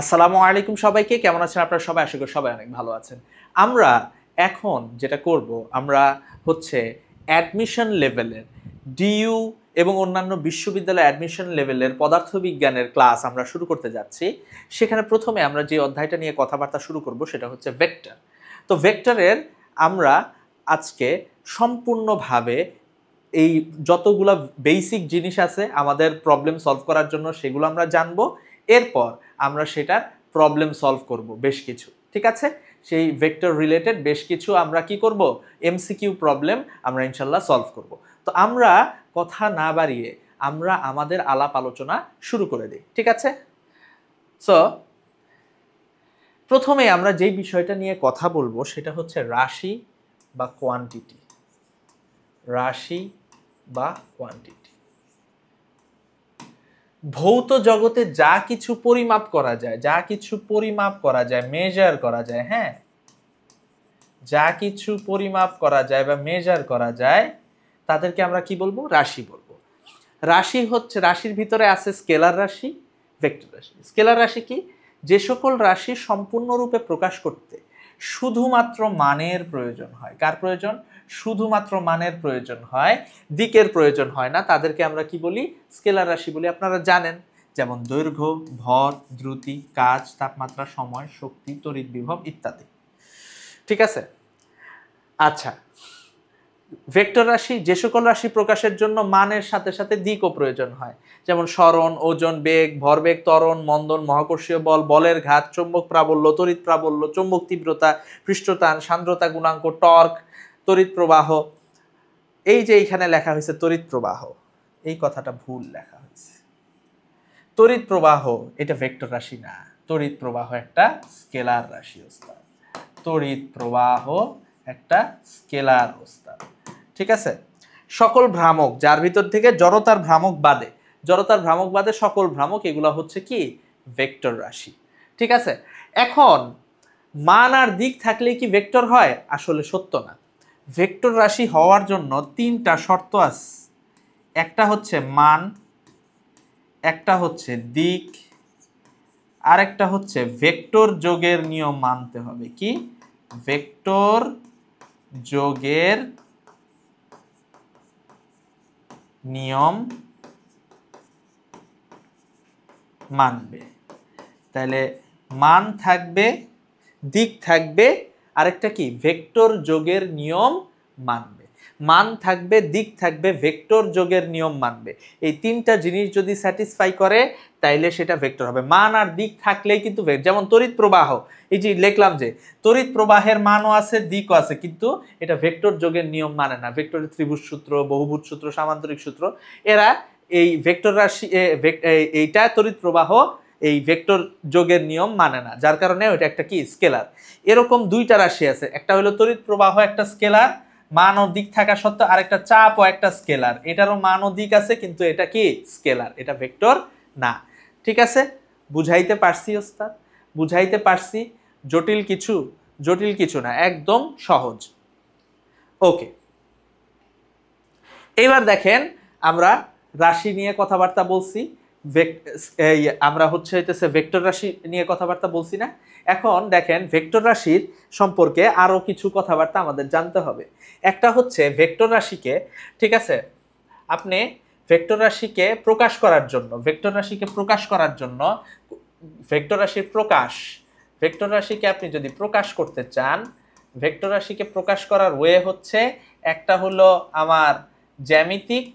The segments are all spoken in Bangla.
আসসালামু আলাইকুম সবাইকে, কেমন আছেন আপনারা সবাই? আশা করি সবাই অনেক ভালো আছেন। আমরা এখন যেটা করব, আমরা হচ্ছে অ্যাডমিশন লেভেলের ডিইউ এবং অন্যান্য বিশ্ববিদ্যালয় অ্যাডমিশন লেভেলের পদার্থবিজ্ঞানের ক্লাস আমরা শুরু করতে যাচ্ছি। সেখানে প্রথমে আমরা যে অধ্যায়টা নিয়ে কথাবার্তা শুরু করব সেটা হচ্ছে ভেক্টর। তো ভেক্টরের আমরা আজকে সম্পূর্ণভাবে এই যতগুলা বেসিক জিনিস আছে আমাদের প্রবলেম সলভ করার জন্য সেগুলো আমরা জানবো। এরপর আমরা সেটার প্রবলেম সলভ করব বেশ কিছু, ঠিক আছে? সেই ভেক্টর রিলেটেড বেশ কিছু আমরা কি করব, এমসিকিউ প্রবলেম আমরা ইনশাল্লাহ সলভ করব। তো আমরা কথা না বাড়িয়ে আমরা আমাদের আলাপ আলোচনা শুরু করে দিই, ঠিক আছে? সো প্রথমে আমরা যেই বিষয়টা নিয়ে কথা বলবো সেটা হচ্ছে রাশি বা কোয়ান্টিটি। রাশি বা কোয়ান্টিটি, ভৌত জগতে যা কিছু পরিমাপ করা যায়, যা কিছু পরিমাপ করা যায়, মেজার করা যায়, হ্যাঁ, যা কিছু পরিমাপ করা যায় বা মেজার করা যায় তাদেরকে আমরা কি বলবো? রাশি বলবো। রাশি হচ্ছে, রাশির ভিতরে আছে স্কেলার রাশি, ভেক্টর রাশি। স্কেলার রাশি কি? যে সকল রাশি সম্পূর্ণরূপে প্রকাশ করতে শুধুমাত্র মানের প্রয়োজন হয়। কার প্রয়োজন? শুধুমাত্র মানের প্রয়োজন হয়, দিকের প্রয়োজন হয় না, তাদেরকে আমরা কি বলি? স্কেলার রাশি বলি। আপনারা জানেন, যেমন দৈর্ঘ্য, ভর, দ্রুতি, কাজ, তাপমাত্রা, সময়, শক্তি, তড়িৎ বিভব ইত্যাদি, ঠিক আছে? আচ্ছা, ভেক্টর রাশি, যে সকল রাশি প্রকাশের জন্য মানের সাথে সাথে দিকও প্রয়োজন হয়, যেমন সরণ, ওজন, বেগ, ভরবেগ, ত্বরণ, মন্দন, মহাকর্ষীয় বল, বলের ঘাত, চৌম্বক প্রাবল্য, তড়িৎ প্রাবল্য, চৌম্বক তীব্রতা, পৃষ্ঠটান, সান্দ্রতা গুণাঙ্ক, টর্ক, তড়িৎ প্রবাহ। এই যে এইখানে লেখা হয়েছে তড়িৎ প্রবাহ, এই কথাটা ভুল লেখা হয়েছে। তড়িৎ প্রবাহ এটা ভেক্টর রাশি না, তড়িৎ প্রবাহ একটা স্কেলার রাশি ওস্তাদ। তড়িৎ প্রবাহ একটা স্কেলার ওস্তাদ, ঠিক আছে? সকল ভ্রামক, যার ভিতর থেকে জড়তার ভ্রামক বাদে, জড়তার ভ্রামক বাদে সকল ভ্রামক, এগুলো হচ্ছে কি? ভেক্টর রাশি, ঠিক আছে? এখন মান আর দিক থাকলে কি ভেক্টর হয়? আসলে সত্য না। ভেক্টর রাশি হওয়ার জন্য তিনটা শর্ত আছে। একটা হচ্ছে মান, একটা হচ্ছে দিক, আর একটা হচ্ছে ভেক্টর যোগের নিয়ম মানতে হবে। কি? ভেক্টর যোগের নিয়ম মানবে। তাহলে মান থাকবে, দিক থাকবে, আরেকটা কি? ভেক্টর যোগের নিয়ম মানবে। মান থাকবে, দিক থাকবে, ভেক্টর যোগের নিয়ম মানবে। এই তিনটা জিনিস যদি স্যাটিসফাই করে তাইলে সেটা ভেক্টর হবে। মান আর দিক থাকলেই কিন্তু যেমন তড়িৎ প্রবাহ, এই যে লিখলাম যে তড়িৎ প্রবাহের মানও আছে, দিকও আছে, কিন্তু এটা ভেক্টর যোগের নিয়ম মানে না। ভেক্টরের ত্রিভুজ সূত্র, বহুভুজ সূত্র, সামান্তরিক সূত্র, এরা এই ভেক্টর রাশি, এইটা তড়িৎ প্রবাহ এই ভেক্টর যোগের নিয়ম মানে না, যার কারণে ওইটা একটা কি? স্কেলার। এরকম দুইটা রাশি আছে, একটা হলো তড়িৎ প্রবাহ, একটা স্কেলার, মান ও দিক থাকা সত্ত্বেও। আরেকটা চাপ ও একটা স্কেলার, এটারও মান ও দিক আছে, কিন্তু এটা কি? স্কেলার, এটা ভেক্টর না, ঠিক আছে? বুঝাইতে পারছি ওস্তাদ? বুঝাইতে পারছি? জটিল কিছু? জটিল কিছু না, একদম সহজ। ওকে, এবার দেখেন, আমরা রাশি নিয়ে কথাবার্তা বলছি, আমরা হইতেছে ভেক্টর রাশি নিয়ে কথাবার্তা বলছি না? এখন দেখেন, ভেক্টর রাশির সম্পর্কে আরো কিছু কথাবার্তা আমাদের জানতে হবে। একটা হচ্ছে ভেক্টর রাশিকে, ঠিক আছে, আপনি ভেক্টর রাশিকে প্রকাশ করার জন্য, ভেক্টর রাশিকে প্রকাশ করার জন্য, ভেক্টর রাশির প্রকাশ, ভেক্টর রাশিকে আপনি যদি প্রকাশ করতে চান, ভেক্টর রাশিকে প্রকাশ করার ওয়ে হচ্ছে, একটা হলো আমার জ্যামিতিক,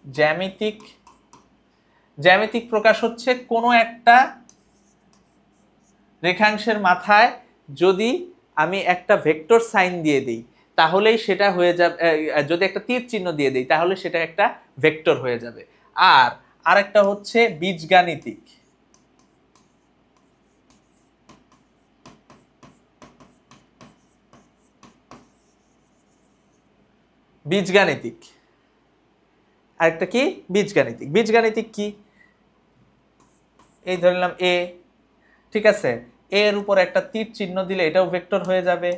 জ্যামিতিক, জ্যামিতিক প্রকাশ হচ্ছে কোনো একটা রেখাংশের মাথায় যদি আমি একটা ভেক্টর সাইন দিয়ে দিই তাহলেই সেটা হয়ে যাবে, যদি একটা তীর চিহ্ন দিয়ে দিই তাহলে সেটা একটা ভেক্টর হয়ে যাবে। আর আরেকটা হচ্ছে বীজগাণিতিক, বীজগাণিতিক, আরেকটা কি? বীজগাণিতিক। বীজগাণিতিক কি? এই ধরলাম এ, ঠিক আছে, এর উপর একটা তীর চিহ্ন দিলে এটাও ভেক্টর হয়ে যাবে,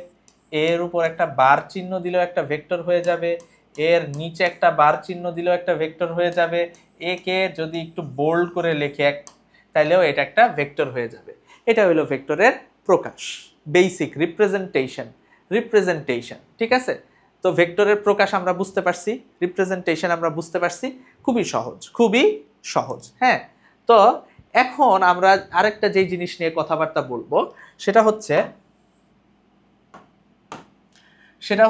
এর উপর একটা বার চিহ্ন দিলেও একটা ভেক্টর হয়ে যাবে, এর নিচে একটা বার চিহ্ন দিলেও একটা ভেক্টর হয়ে যাবে, এ কে যদি একটু বোল্ড করে লিখে তাইলেও এটা একটা ভেক্টর হয়ে যাবে। এটা হলো ভেক্টরের প্রকাশ, বেসিক রিপ্রেজেন্টেশন। ঠিক আছে, তো ভেক্টরের প্রকাশ আমরা বুঝতে পারছি, রিপ্রেজেন্টেশন আমরা বুঝতে পারছি, খুবই সহজ। হ্যাঁ, তো এখন আমরা আরেকটা যে জিনিস নিয়ে কথাবার্তা বলবো সেটা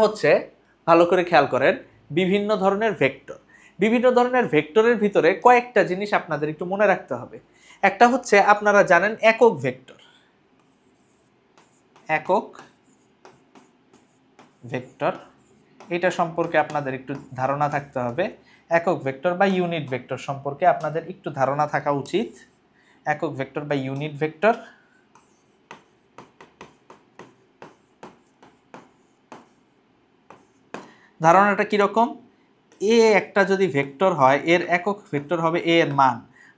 হচ্ছে ভালো করে খেয়াল করেন, বিভিন্ন ধরনের ভেক্টরের ভিতরে কয়েকটা জিনিস আপনাদের একটু মনে রাখতে হবে। একটা হচ্ছে আপনারা জানেন একক ভেক্টর, এটা সম্পর্কে আপনাদের একটু ধারণা থাকতে হবে। একক ভেক্টর বা ইউনিট ভেক্টর সম্পর্কে আপনাদের একটু ধারণা থাকা উচিত। একক ভেক্টর বা ইউনিট ভেক্টর, ধারণাটা কিরকম? এ একটা যদি ভেক্টর হয়, এর একক ভেক্টর হবে এ এর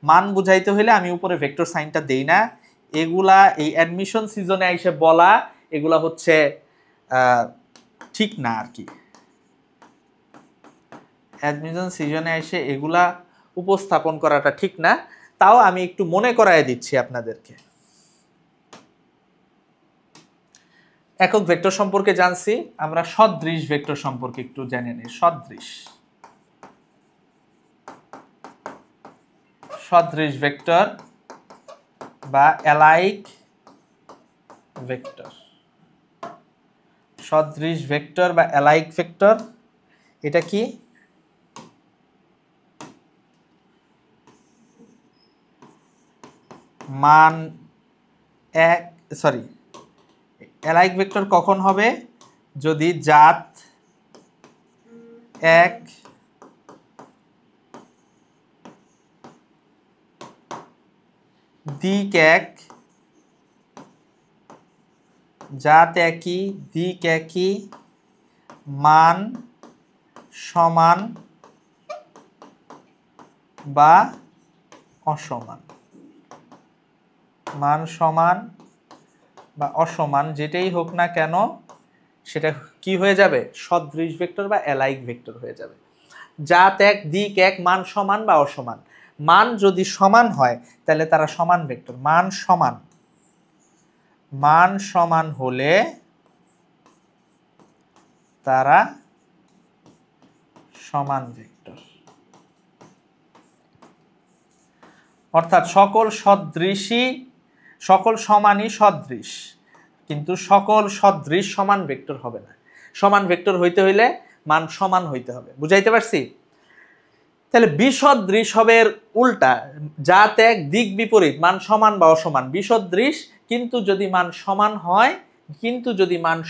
মান বুঝাইতে হলে আমি উপরে ভেক্টর সাইনটা দেই না। এগুলা এই অ্যাডমিশন সিজনে এসে বলা, এগুলা হচ্ছে ঠিক না আর কি। অ্যাডমিশন সিজনে এসে এগুলা উপস্থাপন করাটা ঠিক না, তাও আমি একটু মনে করায় দিচ্ছি আপনাদেরকে। একক ভেক্টর সম্পর্কে জানছি, আমরা সদৃশ ভেক্টর সম্পর্কে একটু জেনে নিই। সদৃশ ভেক্টর বা অ্যালাইক ভেক্টর, সদৃশ ভেক্টর বা অ্যালাইক ভেক্টর এটা কি? মান অ্যালাইক ভেক্টর কখন হবে? যদি জাত এক, দিক এক, জাত একই, দিক একই, মান সমান বা অসমান। মান সমান বা অসমান যেটাই হোক না কেন সেটা কি হয়ে যাবে? সদৃশ ভেক্টর বা অ্যালাইক ভেক্টর হয়ে যাবে। জাত এক, দিক এক, মান সমান বা অসমান। মান যদি সমান হয় তাহলে তারা সমান ভেক্টর। মান সমান হলে তারা সমান ভেক্টর। অর্থাৎ সকল সমানই সদৃশ, কিন্তু সকল সদৃশ সমান ভেক্টর হবে না। সমান ভেক্টর হইতে হইলে মান সমান হইতে হবে। বুঝাইতে পারছি? তাহলে বিসদৃশ হবে এর উল্টা, জাত এক, দিক বিপরীত, মান সমান বা অসমান। বিসদৃশ কিন্তু যদি মান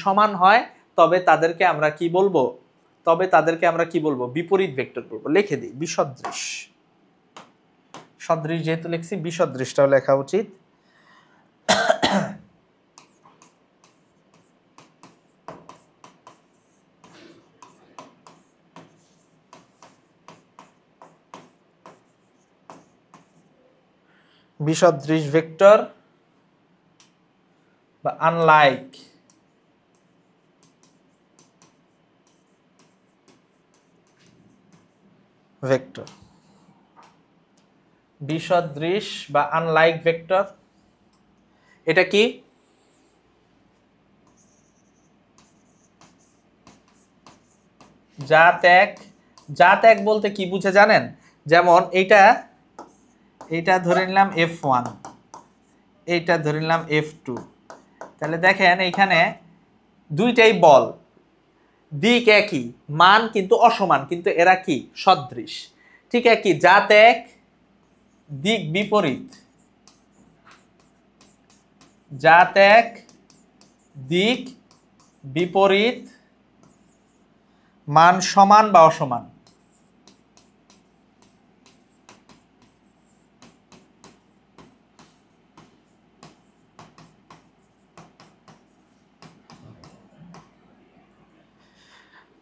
সমান হয় তবে তাদেরকে আমরা কি বলবো? বিপরীত ভেক্টর বলবো। লিখে দিই বিসদৃশ। সদৃশ যেহেতু লিখছি, বিসদৃশটাও লেখা উচিত। বিসদৃশ ভেক্টর বা আনলাইক ভেক্টর, বিসদৃশ বা আনলাইক ভেক্টর এটা কি? জাত এক বলতে কি বুঝে জানেন? যেমন এইটা ধরে নিলাম F1, এইটা ধরে নিলাম F2। তাহলে দেখেন এইখানে দুইটাই বল, দিক একই, মান কিন্তু অসমান, কিন্তু এরা কি? সদৃশ। ঠিক একই, জাত এক, দিক বিপরীত, জাত এক, দিক বিপরীত, মান সমান বা অসমান।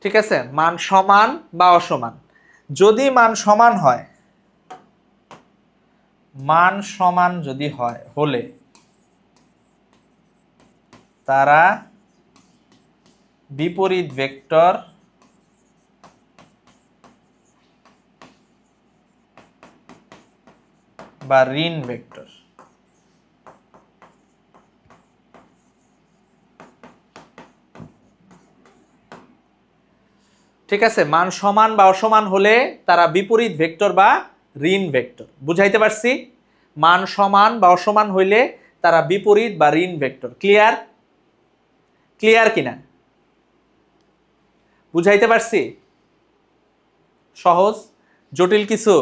ঠিক আছে, মান সমান বা অসমান। যদি মান সমান হয়, হলে তারা বিপরীত ভেক্টর বা ঋণ ভেক্টর। ঠিক আছে, মান সমান বা অসমান হলে তারা বিপরীত ভেক্টর বা ঋণ ভেক্টর। বুঝাইতে পারছি? মান সমান বা অসমান হইলে তারা বিপরীত বা ঋণ ভেক্টর। ক্লিয়ার? ক্লিয়ার কিনা? বুঝাইতে পারছি? সহজ? জটিল কিছু?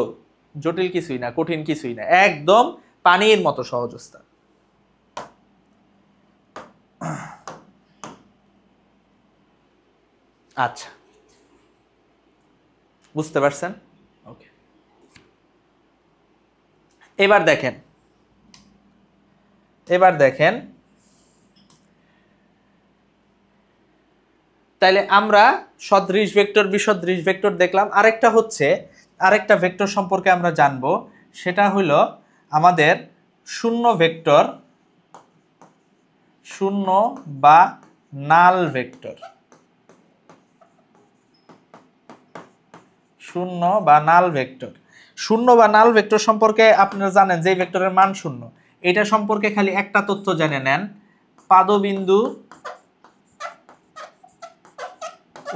জটিল কিছুই না, কঠিন কিছুই না, একদম পানির মতো সহজ অবস্থা। আচ্ছা, বুঝতে পারছেন? ওকে, এবার দেখেন, তাইলে আমরা সদৃশ ভেক্টর বিসদৃশ ভেক্টর দেখলাম। আরেকটা হচ্ছে, আরেকটা ভেক্টর সম্পর্কে আমরা জানবো, সেটা হলো আমাদের শূন্য ভেক্টর, শূন্য বা নাল ভেক্টর। শূন্য বা নাল ভেক্টর। শূন্য বা নাল ভেক্টর সম্পর্কে আপনারা জানেন যে ভেক্টরের মান শূন্য, এটা সম্পর্কে খালি একটা তথ্য জেনে নেন, পাদবিন্দু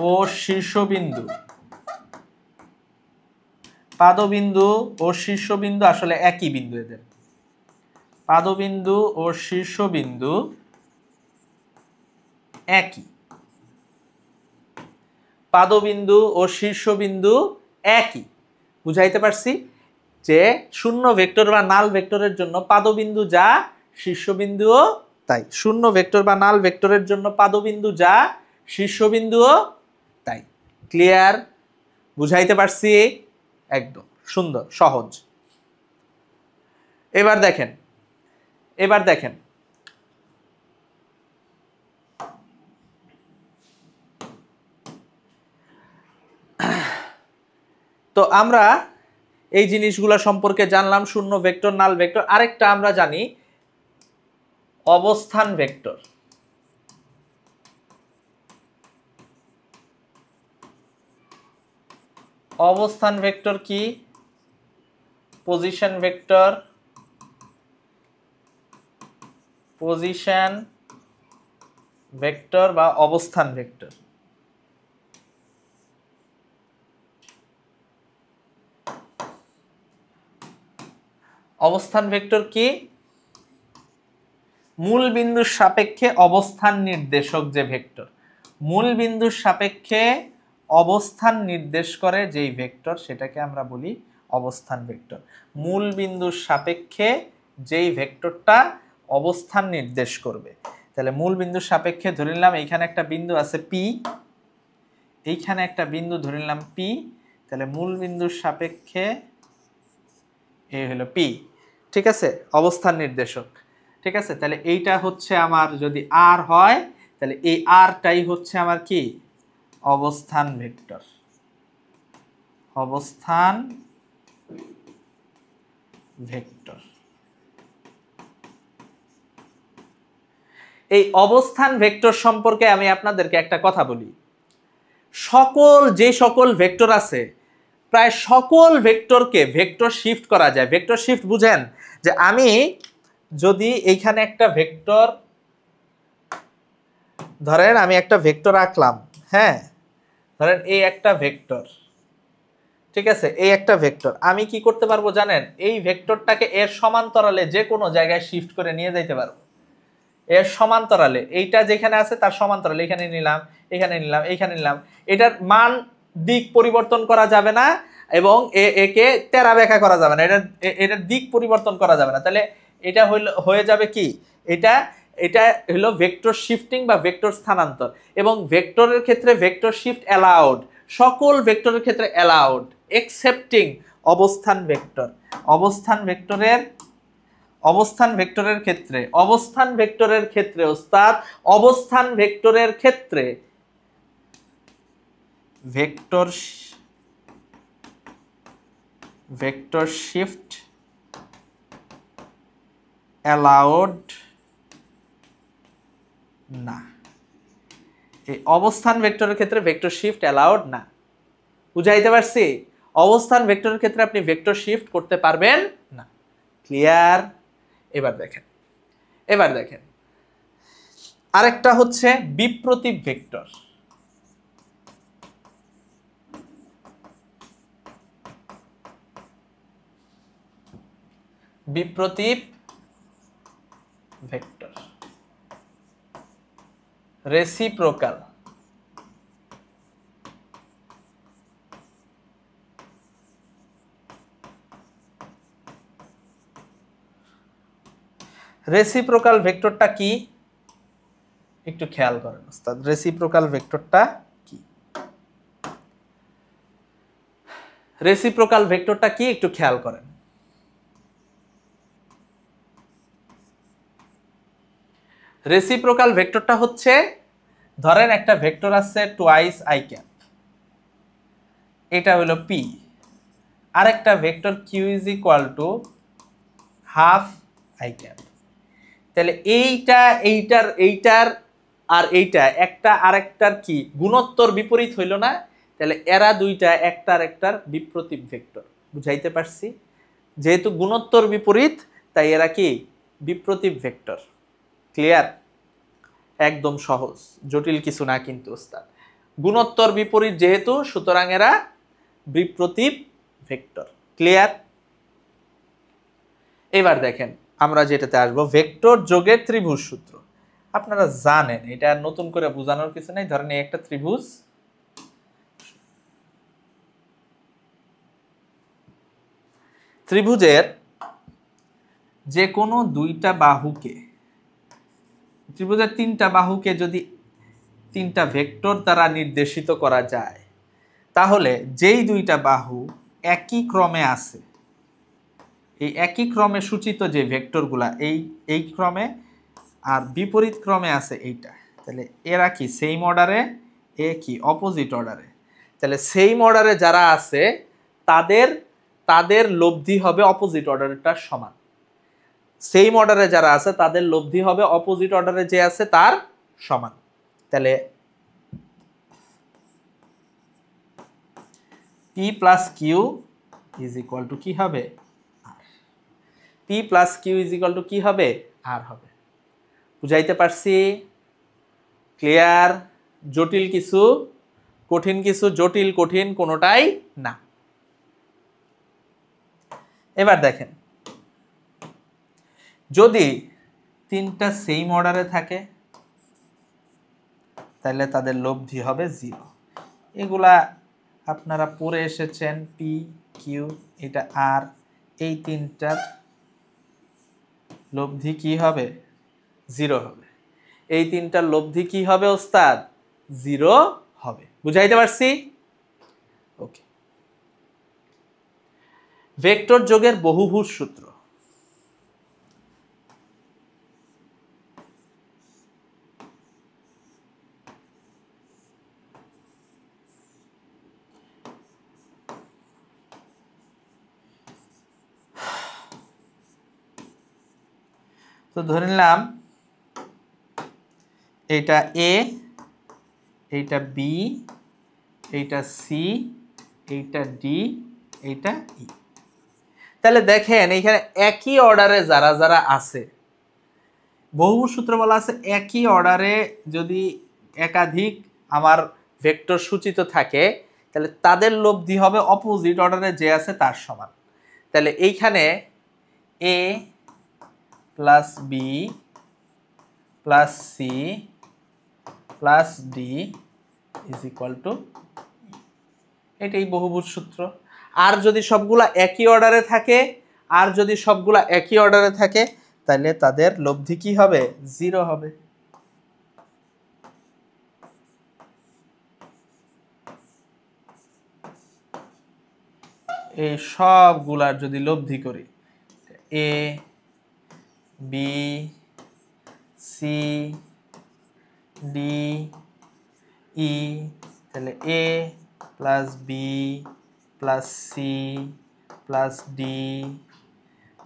ও শীর্ষবিন্দু। পাদবিন্দু ও শীর্ষবিন্দু আসলে একই বিন্দু, এদের পাদবিন্দু ও শীর্ষবিন্দু একই। পাদবিন্দু ও শীর্ষবিন্দু একই। বুঝাইতে পারছি যে শূন্য ভেক্টর বা নাল ভেক্টরের জন্য পাদবিন্দু যা, শীর্ষবিন্দুও তাই। শূন্য ভেক্টর বা নাল ভেক্টরের জন্য পাদবিন্দু যা, শীর্ষবিন্দুও তাই। ক্লিয়ার? বুঝাইতে পারছি? একদম সুন্দর, সহজ। এবার দেখেন, তো আমরা এই জিনিসগুলো সম্পর্কে জানলাম, শূন্য ভেক্টর, নাল ভেক্টর। আরেকটা আমরা জানি অবস্থান ভেক্টর। অবস্থান ভেক্টর কি? পজিশন ভেক্টর, পজিশন ভেক্টর বা অবস্থান ভেক্টর। অবস্থান ভেক্টর কি? মূল বিন্দুর সাপেক্ষে অবস্থান নির্দেশক যে ভেক্টর, মূল বিন্দুর সাপেক্ষে অবস্থান নির্দেশ করে যেই ভেক্টর, সেটাকে আমরা বলি অবস্থান ভেক্টর। মূল বিন্দুর সাপেক্ষে যেই ভেক্টরটা অবস্থান নির্দেশ করবে। তাহলে মূল বিন্দুর সাপেক্ষে ধরে নিলাম এইখানে একটা বিন্দু আছে পি, এইখানে একটা বিন্দু ধরে নিলাম পি, তাহলে মূল বিন্দুর সাপেক্ষে এই হলো পি। ঠিক আছে, অবস্থান নির্দেশক। ঠিক আছে, তাহলে এইটা হচ্ছে আমার যদি আর হয়, তাহলে এই আরটাই হচ্ছে আমার কি? অবস্থান ভেক্টর। অবস্থান ভেক্টর। এই অবস্থান ভেক্টর সম্পর্কে আমি আপনাদেরকে একটা কথা বলি। যে সকল ভেক্টর আছে, প্রায় সকল ভেক্টরকে ভেক্টর শিফট করা যায়। ভেক্টর শিফট বুঝেন যে আমি যদি এইখানে একটা ভেক্টর, ধরেন আমি একটা ভেক্টর আঁকলাম, হ্যাঁ, ধরেন এই একটা ভেক্টর, ঠিক আছে, এই একটা ভেক্টর, আমি কি করতে পারবো জানেন? এই ভেক্টরটাকে এর সমান্তরালে যে কোনো জায়গায় শিফট করে নিয়ে যাইতে পারবো। এর সমান্তরালে, এইটা যেখানে আছে তার সমান্তরালে এখানে নিলাম, এখানে নিলাম, এখানে নিলাম। এটার মান দিক পরিবর্তন করা যাবে না এবং একে তেরা ব্যাখ্যা করা যাবে না, এটার দিক পরিবর্তন করা যাবে না। তাহলে এটা হয়ে যাবে কি? এটা হলো ভেক্টর শিফটিং বা ভেক্টর স্থানান্তর। এবং ভেক্টরের ক্ষেত্রে ভেক্টর শিফট অ্যালাউড, সকল ভেক্টরের ক্ষেত্রে অ্যালাউড এক্সেপ্টিং অবস্থান ভেক্টর। অবস্থান ভেক্টরের ক্ষেত্রে, অবস্থান ভেক্টরের ক্ষেত্রে ওস্তাদ, অবস্থান ভেক্টরের ক্ষেত্রে ভেক্টর শিফট অ্যালাউড না। এই অবস্থান ভেক্টরের ক্ষেত্রে ভেক্টর শিফট অ্যালাউড না। বুঝাইতে পারছি? অবস্থান ভেক্টরের ক্ষেত্রে আপনি ভেক্টর শিফট করতে পারবেন না। ক্লিয়ার? এবার দেখেন আরেকটা হচ্ছে বিপ্রতীপ ভেক্টর। বিপ্রতীপ ভেক্টর, রেসিপ্রোকাল। রেসিপ্রোকাল ভেক্টরটা কি একটু খেয়াল করেন ওস্তাদ, রেসিপ্রোকাল ভেক্টরটা কি? রেসিপ্রোকাল ভেক্টরটা কি একটু খেয়াল করেন। রেসিপ্রোকাল ভেক্টরটা হচ্ছে, ধরেন একটা ভেক্টর আছে টোয়াইস আই ক্যাপ, এটা হলো পি, আরেকটা vector Q is equal to half I cap. তাহলে এইটার আর এইটা একটা আরেকটার কি গুণোত্তর বিপরীত হইল না? তাহলে এরা দুইটা একটা আরেকটার বিপ্রতীপ ভেক্টর। বুঝাইতে পারছি? যেহেতু গুণোত্তর বিপরীত তাই এরা কি বিপ্রতীপ ভেক্টর। ক্লিয়ার? একদম সহজ, জটিল কিছু না কিন্তু ওস্তাদ। গুণোত্তর বিপরীত যেহেতু, সুতরাং এরা বিপ্রতীপ ভেক্টর। ক্লিয়ার? এবার দেখেন আমরা যেটাতে আসবো, ভেক্টর যোগের ত্রিভুজ সূত্র। আপনারা জানেন, এটা নতুন করে বোঝানোর কিছু নেই। ধরেন এই একটা ত্রিভুজ, ত্রিভুজের যে কোনো দুইটা বাহুকে, ত্রিভুজের তিনটা বাহুকে যদি তিনটা ভেক্টর দ্বারা নির্দেশিত করা যায়, তাহলে যেই দুইটা বাহু একই ক্রমে আছে, এই একই ক্রমে সূচিত যে ভেক্টরগুলা এই ক্রমে আর বিপরীত ক্রমে আছে এইটা, তাহলে এরা কি সেম অর্ডারে, এ কি অপোজিট অর্ডারে। তাহলে সেম অর্ডারে যারা আছে তাদের লব্ধি হবে অপোজিট অর্ডারেরটার সমান। সেম অর্ডারে যারা আছে তাদের লব্ধি হবে অপোজিট অর্ডারে যে আছে তার সমান। তাহলে P plus Q is equal to কি হবে? R. P plus Q is equal to কি হবে? আর হবে। বুঝাইতে পারছি? ক্লিয়ার? জটিল কিছু, কঠিন কিছু, জটিল কঠিন কোনোটাই না। এবার দেখেন, যদি তিনটা সেম অর্ডারে থাকে তাহলে তাদের লব্ধি হবে 0। এগুলা আপনারা পড়ে এসেছেন, পি কিউ এটা আর, এই তিনটার লব্ধি কি হবে? 0 হবে। এই তিনটার লব্ধি কি হবে ওস্তাদ? 0 হবে। বুঝাইতে পারছি? ওকে। ভেক্টর যোগের বহুভুজ সূত্র। তো ধরে নিলাম এইটা এ, এইটা বি, এইটা সি, এইটা ডি, এইটা ই। তাহলে দেখেন এইখানে একই অর্ডারে যারা যারা আছে, বহুভুজ সূত্র বলা আছে একই অর্ডারে যদি একাধিক আমার ভেক্টর সূচিত থাকে তাহলে তাদের লব্ধি হবে অপোজিট অর্ডারে যে আছে তার সমান। তাহলে এইখানে A plus B plus C plus D is equal to, এটাই বহুভুজ সূত্র। আর যদি সবগুলা একই অর্ডারে থাকে, তাহলে তাদের লব্ধি কি হবে? 0 হবে। এই সবগুলার যদি লব্ধি করি, A B C D E, তাহলে A plus B plus C plus D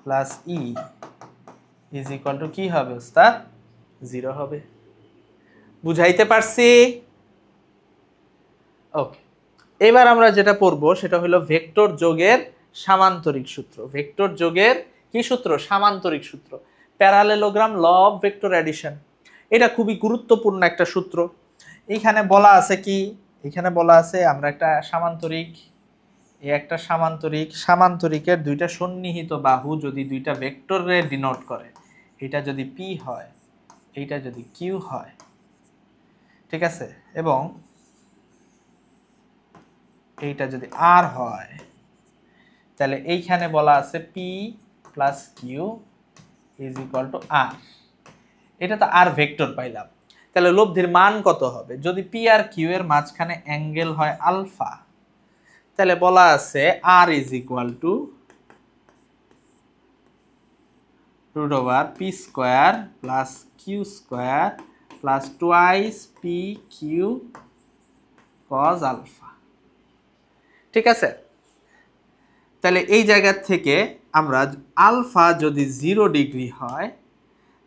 plus E is equal to কি হবে ওস্তাদ? 0 হবে। বুঝাইতে পারছি? ওকে। এবার আমরা যেটা পড়বো সেটা হলো ভেক্টর যোগের সামান্তরিক সূত্র। ভেক্টর যোগের কি সূত্র? সামান্তরিক সূত্র, parallelogram law of vector addition. এটা খুবই গুরুত্বপূর্ণ একটা সূত্র। এইখানে বলা আছে কি, এখানে বলা আছে আমরা একটা সামান্তরিক, এই একটা সামান্তরিকের দুইটা সন্নিহিত বাহু যদি দুইটা ভেক্টরে ডিনোট করে, এটা যদি পি হয়, এইটা যদি কিউ হয়, ঠিক আছে, এবং এইটা যদি আর হয়, তাহলে এইখানে বলা আছে P plus Q is equal to R. এটা তো আর ভেক্টর পাইলাম, তাহলে লব্ধির মান কত হবে? যদি পি আর কিউ এর মাঝখানে অ্যাঙ্গেল হয় আলফা, তাহলে বলা আছে R is equal to root over P square plus Q square plus twice P Q cos alpha. ঠিক আছে, তাহলে এই জায়গা থেকে আমরা আলফা যদি 0 ডিগ্রি হয়,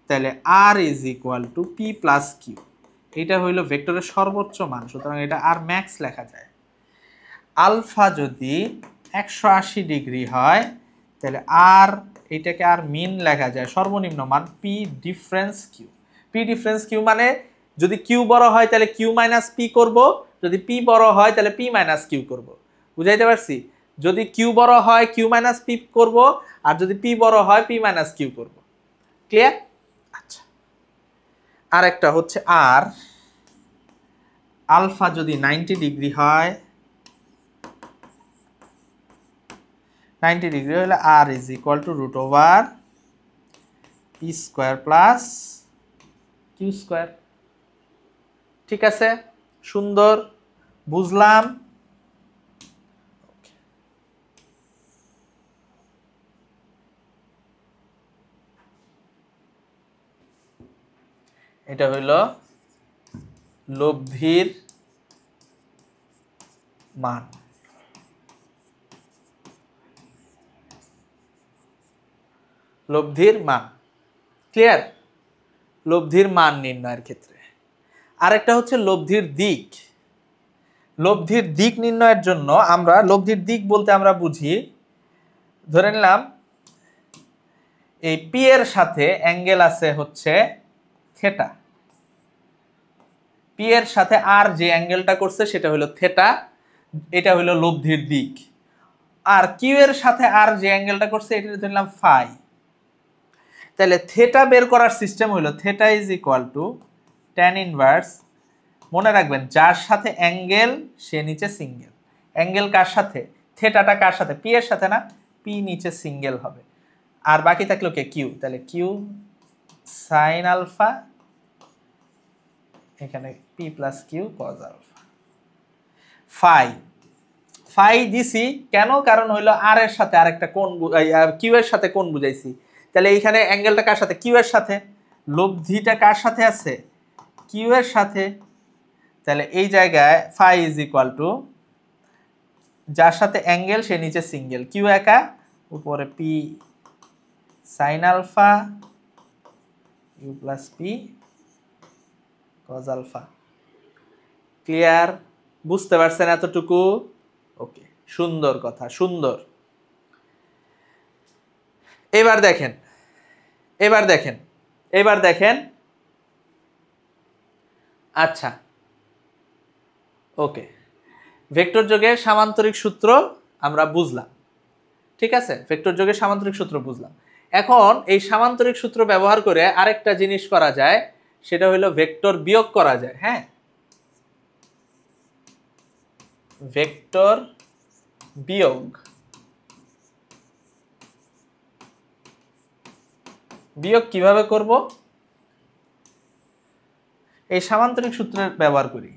তাহলে R is equal to P plus Q. এটা হইল ভেক্টরের সর্বোচ্চ মান, সুতরাং এটা আর ম্যাক্স লেখা যায়। আলফা যদি 180 ডিগ্রি হয়, তাহলে আর এটাকে আর মিন লেখা যায়, সর্বনিম্ন মান P difference Q. P difference Q মানে যদি কিউ বড় হয় তাহলে কিউ মাইনাস পি করবো, যদি পি বড় হয় তাহলে পি মাইনাস কিউ করবো। বুঝাইতে পারছি? যদি কিউ বড় হয় কিউ মাইনাস পি করবো, আর যদি পি বড় হয় পি মাইনাস কিউ করবো। ক্লিয়ার? আচ্ছা, আর একটা হচ্ছে আর আলফা যদি 90 ডিগ্রি হয়, 90 ডিগ্রি হলে R is equal to root over P square plus Q square. ঠিক আছে, সুন্দর, বুঝলাম। এটা হইল লব্ধির মান। লব্ধির মান ক্লিয়ার? লব্ধির মান নির্ণয়ের ক্ষেত্রে আরেকটা হচ্ছে লব্ধির দিক। লব্ধির দিক নির্ণয়ের জন্য আমরা লব্ধির দিক বলতে আমরা বুঝি, ধরে নিলাম এই পি এর সাথে অ্যাঙ্গেল আছে হচ্ছে থেটা, পি এর সাথে আর যে অ্যাঙ্গেলটা করছে সেটা হলো থেটা, এটা হলো লব্ধির দিক। আর কিউ এর সাথে আর যে অ্যাঙ্গেলটা করছে এটা ধরলাম ফাই। তাহলে থেটা বের করার সিস্টেম হলো theta is equal to tan inverse, মনে রাখবেন যার সাথে অ্যাঙ্গেল সে নিচে সিঙ্গেল। অ্যাঙ্গেল কার সাথে? থেটাটা কার সাথে? পি এর সাথে না, পি নিচে সিঙ্গেল হবে, আর বাকি থাকলো কে? কিউ। তাহলে কিউ সাইন আলফা, এখানে P plus Q cos alpha. Phi, phi দিছি কেন? কারণ হইলো আর এর সাথে আরেকটা কোণ, কিউ এর সাথে কোণ বুঝাইছি। তাহলে এইখানে অ্যাঙ্গেলটা কার সাথে? কিউ এর সাথে। লব্ধিটা কার সাথে আছে? কিউ এর সাথে। তাহলে এই জায়গায় ফাই ইজ ইকুয়াল টু যার সাথে অ্যাঙ্গেল সে নিচে সিঙ্গেল, কিউ একা, উপরে P sine alpha U plus P cos alpha. Clear? বুঝতে পারছেন এতটুকু? ওকে, সুন্দর কথা, সুন্দর। এবার দেখেন, এবার দেখেন, এবার দেখেন। আচ্ছা, ওকে, ভেক্টর যোগের সামান্তরিক সূত্র আমরা বুঝলাম। ঠিক আছে, ভেক্টর যোগের সামান্তরিক সূত্র বুঝলাম। এখন এই সামান্তরিক সূত্র ব্যবহার করে আরেকটা জিনিস করা যায়, সেটা হলো ভেক্টর বিয়োগ করা যায়। হ্যাঁ, ভেক্টর বিয়োগ। বিয়োগ কিভাবে করব? এই সামান্তরিক সূত্রের ব্যবহার করি।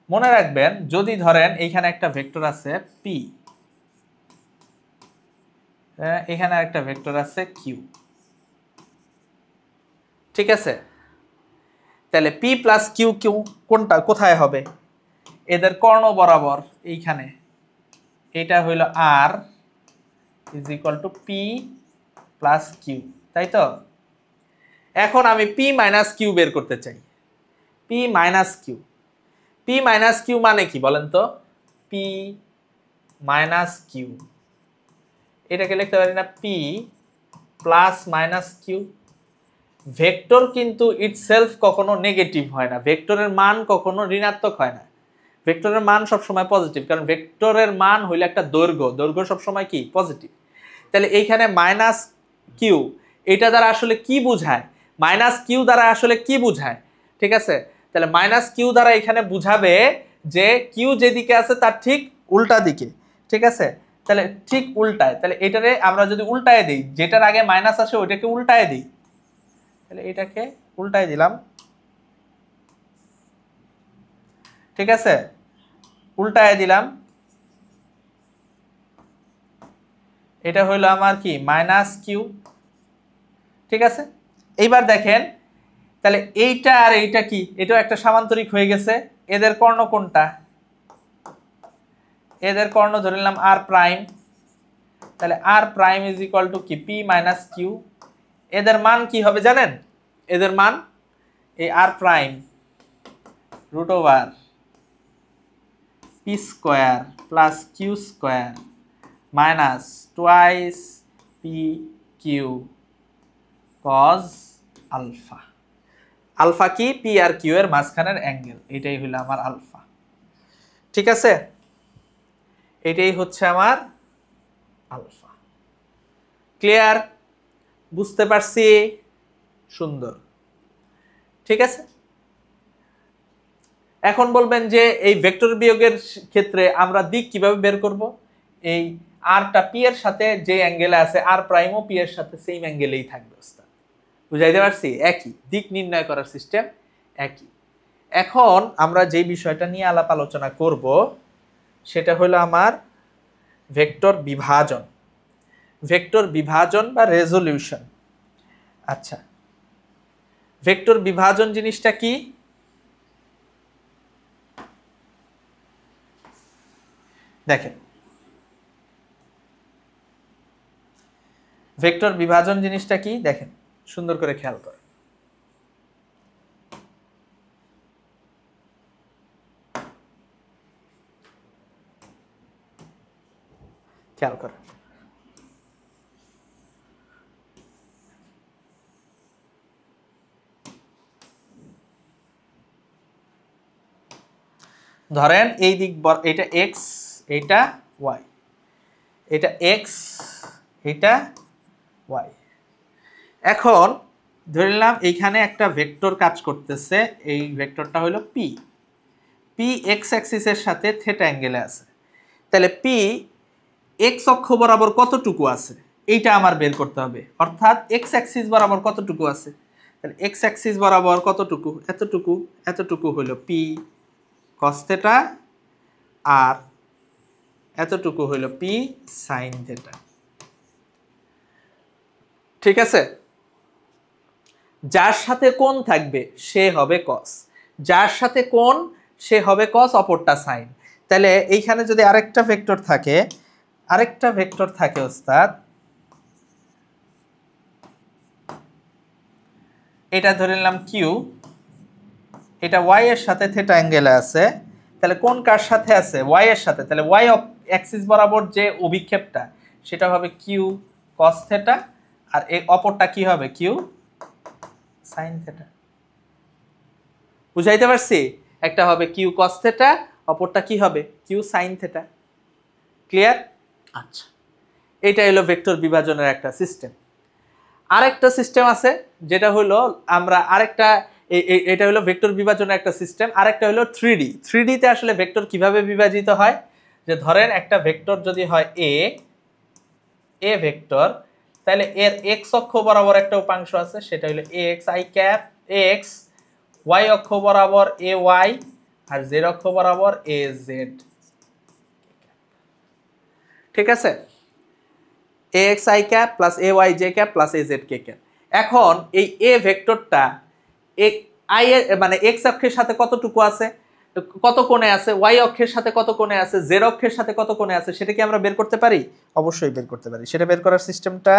মনে রাখবেন, যদি ধরেন এইখানে একটা ভেক্টর আছে পি, এখানে একটা ভেক্টর আছে কিউ, ঠিক আছে, তাহলে পি প্লাস কিউ কিউ কোনটা কোথায় হবে? এদের কর্ণ বরাবর এইখানে। এটা হইল R is equal to P plus Q, তাই তো? এখন আমি পি মাইনাস কিউ বের করতে চাই। P minus Q, P minus Q মানে কি বলেন তো? পি মাইনাস কিউ, এটাকে লিখতে পারি না P plus minus Q. Vector কিন্তু ইটসেলফ কখনো নেগেটিভ হয় না, ভেক্টরের মান কখনো ঋণাত্মক হয় না, ভেক্টরের মান সবসময় পজিটিভ, কারণ ভেক্টরের মান হইলে একটা দৈর্ঘ্য, দৈর্ঘ্য সবসময় কি পজিটিভ। তাহলে এইখানে মাইনাস কিউ এটা দ্বারা আসলে কি বোঝায়, মাইনাস কিউ দ্বারা আসলে কি বোঝায়, ঠিক আছে। তাহলে মাইনাস কিউ দ্বারা এখানে বুঝাবে যে কিউ যেদিকে আছে তার ঠিক উল্টা দিকে, ঠিক আছে। তাহলে ঠিক উল্টায়, তাহলে এটারে আমরা যদি উল্টায় দিই, যেটার আগে মাইনাস আসে ওইটাকে উল্টায় দিই, তাহলে এটাকে উল্টায় দিলাম, ঠিক আছে, উল্টায় দিলাম। এটা হইলো আমার কি মাইনাস কিউ, ঠিক আছে। এইবার দেখেন তাহলে এইটা আর এইটা কি, এটাও একটা সামান্তরিক হয়ে গেছে। এদের কর্ণ কোনটা, এদের কর্ণ ধরে নিলাম আর প্রাইম, তাহলে R prime is equal to কি পি মাইনাস কিউ। এদের মান কি হবে জানেন, এদের মান এই R prime root over P square plus Q square minus twice P Q cos alpha. Alpha কি, পি আর কিউ এর মাঝখানের অ্যাঙ্গেল, এটাই হলো আমার আলফা, ঠিক আছে। এটাই হচ্ছে আমার আলফা। ক্লিয়ার, বুঝতে পারছি, সুন্দর, ঠিক আছে। এখন বলবেন যে এই ভেক্টর বিয়োগের ক্ষেত্রে আমরা দিক কিভাবে বের করব। এই আরটা পি এর সাথে যে অ্যাঙ্গেলে আছে, আর প্রাইমও পি এর সাথে সেম অ্যাঙ্গেলেই থাকবে, বুঝাইতে পারছি। একই দিক নির্ণয় করার সিস্টেম একই। এখন আমরা যে বিষয়টা নিয়ে আলাপ আলোচনা করব সেটা হলো আমার ভেক্টর বিভাজন, ভেক্টর বিভাজন বা রেজোলিউশন। আচ্ছা, ভেক্টর বিভাজন জিনিসটা কি, দেখেন ভেক্টর বিভাজন জিনিসটা কি দেখেন, সুন্দর করে খেয়াল করেন। খেয়াল করেন, ধরেন এই দিক এটা এক্স, এটা ওয়াই, এটা এক্স, এটা ওয়াই। এখন ধরে নিলাম এইখানে একটা ভেক্টর কাজ করতেছে, এই ভেক্টরটা হলো পি, পি এক্স অ্যাক্সিসের সাথে থিটা অ্যাঙ্গেলে আছে। তাহলে পি এক্স অক্ষ বরাবর কতটুকু আছে এইটা আমার বের করতে হবে, অর্থাৎ এক্স অ্যাক্সিস বরাবর কতটুকু আছে। তাহলে এক্স অ্যাক্সিস বরাবর কতটুকু, এতটুকু, এতটুকু হলো পি কস থিটা, আর এতটুকু হলো পি সাইন থিটা, ঠিক আছে। যার সাথে কোণ থাকবে সে হবে কস, যার সাথে কোণ সে হবে কস, অপরটা সাইন। তাহলে এইখানে যদি আরেকটা ভেক্টর থাকে, আরেকটা ভেক্টর থাকে ওস্তাদ, এটা ধরে নিলাম কিউ, এটা ওয়াই এর সাথে থিটা অ্যাঙ্গেলে আছে। তাহলে কোন কার সাথে আছে, ওয়াই এর সাথে, তাহলে ওয়াই অ্যাক্সিস বরাবর যে অভিক্ষেপটা সেটা হবে কিউ কস থিটা, আর এই অপরটা কি হবে কিউ সাইন থিটা। বুঝাইতে পারছি, একটা হবে কিউ কস থিটা, অপরটা কি হবে কিউ সাইন থিটা। ক্লিয়ার? আচ্ছা, এটা হলো ভেক্টর বিভাজনের একটা সিস্টেম। আরেকটা সিস্টেম আছে যেটা হলো আমরা আরেকটা, এটা হলো ভেক্টর বিভাজনের একটা সিস্টেম। আরেকটা হলো 3D। 3D তে আসলে ভেক্টর কিভাবে বিভাজিত হয়, যে ধরেন একটা ভেক্টর যদি হয় এ ভেক্টর, তাহলে এর এক্স অক্ষ বরাবর একটা উপাংশ আছে, সেটা হলো X I cap X, Y অক্ষ বরাবর এ ওয়াই, আর জেড অক্ষ বরাবর এ জেড, ঠিক আছে। X I cap plus A Y J cap plus A Z K cap. এখন এই এ ভেক্টরটা আই এর মানে এক্স অক্ষের সাথে কতটুকু আছে, কত কোণে আছে, ওয়াই অক্ষের সাথে কত কোণে আছে, জেড অক্ষের সাথে কত কোণে আছে, সেটা কি আমরা বের করতে পারি? অবশ্যই বের করতে পারি। সেটা বের করার সিস্টেমটা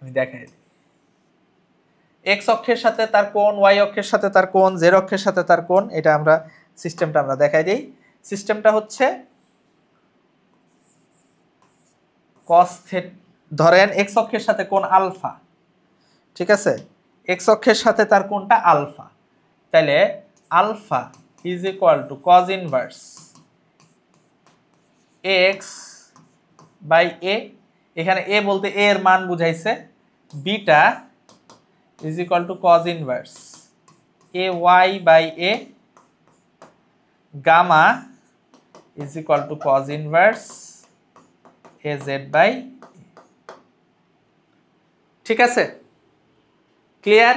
আমি দেখাই দিই। এক্স অক্ষের সাথে তার কোণ, ওয়াই অক্ষের সাথে তার কোণ, জেড অক্ষের সাথে তার কোণ, এটা আমরা সিস্টেমটা আমরা দেখাই দিই। সিস্টেমটা হচ্ছে cos থিটা, ধরেন এক্স অক্ষের সাথে কোণ আলফা, ঠিক আছে, এক্স অক্ষের সাথে তার কোনটা আলফা, তাহলে alpha is equal to cos inverse X by A, এখানে এ বলতে এ এর মান বুঝাইছে, beta is equal to cos inverse A Y by A, gamma is equal to cos inverse A Z by, ঠিক আছে, ক্লিয়ার?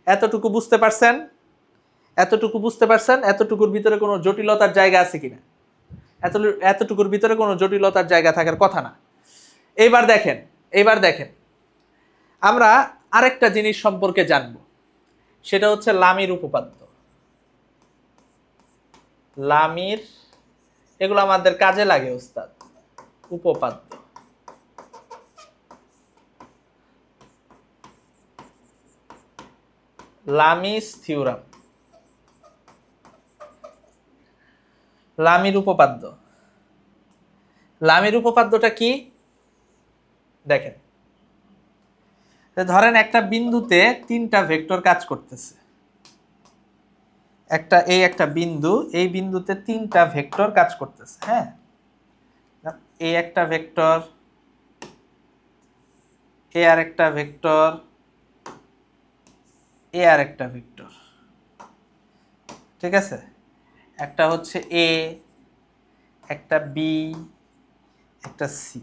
এতটুকু বুঝতে পারছেন? এতটুকু বুঝতে পারছেন? এতটুকুর ভিতরে কোনো জটিলতার জায়গা আছে কিনা? এতটুকুর ভিতরে কোনো জটিলতার জায়গা থাকার কথা না। এইবার দেখেন আমরা আরেকটা জিনিস সম্পর্কে জানব, সেটা হচ্ছে লামির উপপাদ্য। লামির, এগুলো আমাদের কাজে লাগে ওস্তাদ, উপপাদ্য। লামিস থিওরাম, লামির উপপাদ্য। লামির উপপাদ্যটা কি দেখেন, ধরেন একটা বিন্দুতে তিনটা ভেক্টর কাজ করতেছে, একটা বিন্দু, এই বিন্দুতে তিনটা ভেক্টর কাজ করতেছে, হ্যাঁ, এই একটা ভেক্টর, এ আর একটা ভেক্টর, এ আর একটা ভেক্টর, ঠিক আছে, একটা হচ্ছে এ, একটা বি, একটা সি।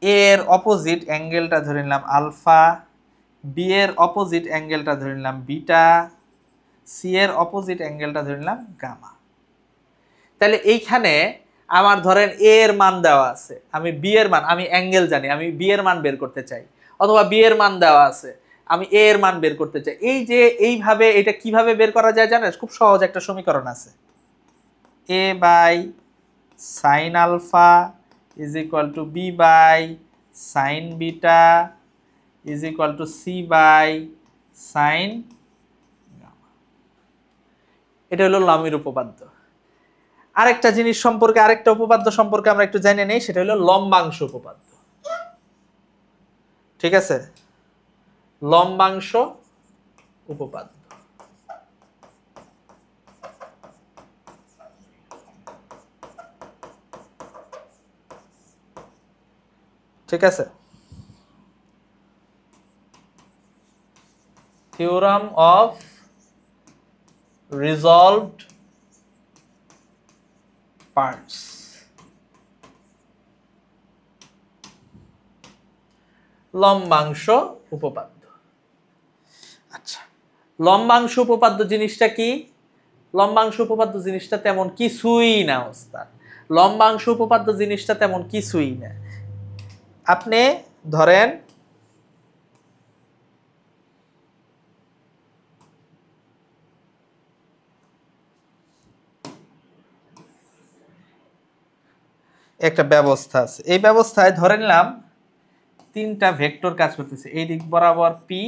এর অপোজিট অ্যাঙ্গেলটা ধরে নিলাম আলফা, বি এর অপোজিট অ্যাঙ্গেলটা ধরে নিলাম বিটা, সি এর অপোজিট অ্যাঙ্গেলটা ধরে নিলাম গামা। তাহলে এইখানে আমার ধরেন এ এর মান দেওয়া আছে, আমি বি এর মান, আমি অ্যাঙ্গেল জানি, আমি বি এর মান বের করতে চাই, অথবা বি এর মান দেওয়া আছে, আমি এ এর মান বের করতে চাই। এই যে এইভাবে, এটা কিভাবে বের করা যায় জানেন? খুব সহজ একটা সমীকরণ আছে, A by sine alpha is equal to B by sine beta is equal to C by sine gamma. এটা হলো লামির উপপাদ্য। আরেকটা জিনিস সম্পর্কে, আরেকটা উপপাদ্য সম্পর্কে আমরা একটু জেনে নেই, সেটা হলো লম্বাংশ উপপাদ্য, ঠিক আছে, লম্বাংশ উপপাদ্য। ঠিক আছে, থিওরাম অফ রিজলভড পার্টস। লম্বাংশ উপপাদ্য। আচ্ছা, লম্বাংশ উপপাদ্য জিনিসটা কি? লম্বাংশ উপপাদ্য জিনিসটা তেমন কিছুই না ওস্তাদ, লম্বাংশ উপপাদ্য জিনিসটা তেমন কিছুই না। আপনি ধরেন একটা ব্যবস্থা আছে, এই ব্যবস্থায় ধরে নিলাম তিনটা ভেক্টর কাজ করতেছে, এই দিক বরাবর পি,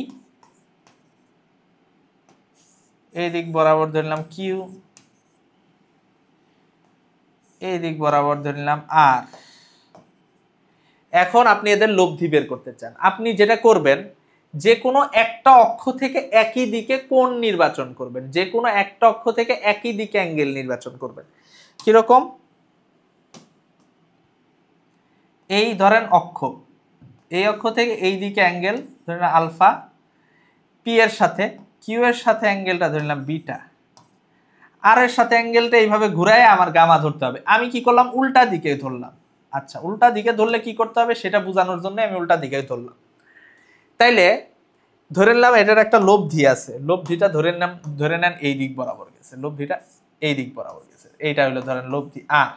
এই দিক বরাবর ধরলাম কিউ, এই দিক বরাবর ধরলাম আর। এখন আপনি এদের লব্ধি বের করতে চান, আপনি যেটা করবেন, যে কোনো একটা অক্ষ থেকে একই দিকে কোণ নির্বাচন করবেন, যে কোনো একটা অক্ষ থেকে একই দিকে অ্যাঙ্গেল নির্বাচন করবেন। কিরকম? এই ধরেন অক্ষ, এই অক্ষ থেকে এই দিকে অ্যাঙ্গেল ধরেন আলফা, পি এর সাথে, কিউ এর সাথে অ্যাঙ্গেলটা ধরলাম বিটা, আর এর সাথে অ্যাঙ্গেলটা এইভাবে ঘুরায় আমার গামা ধরতে হবে। আমি কি করলাম? উল্টা দিকে ধরলাম। আচ্ছা, উল্টা দিকে ধরলে কি করতে হবে সেটা বোঝানোর জন্য আমি উল্টা দিকে ধরলাম। তাইলে ধরে নিলাম এটার একটা লব্ধি আছে, লব্ধিটা ধরে নেন এই দিক বরাবর গেছে, লব্ধিটা এই দিক বরাবর গেছে, এইটা হলো ধরেন লব্ধি আর,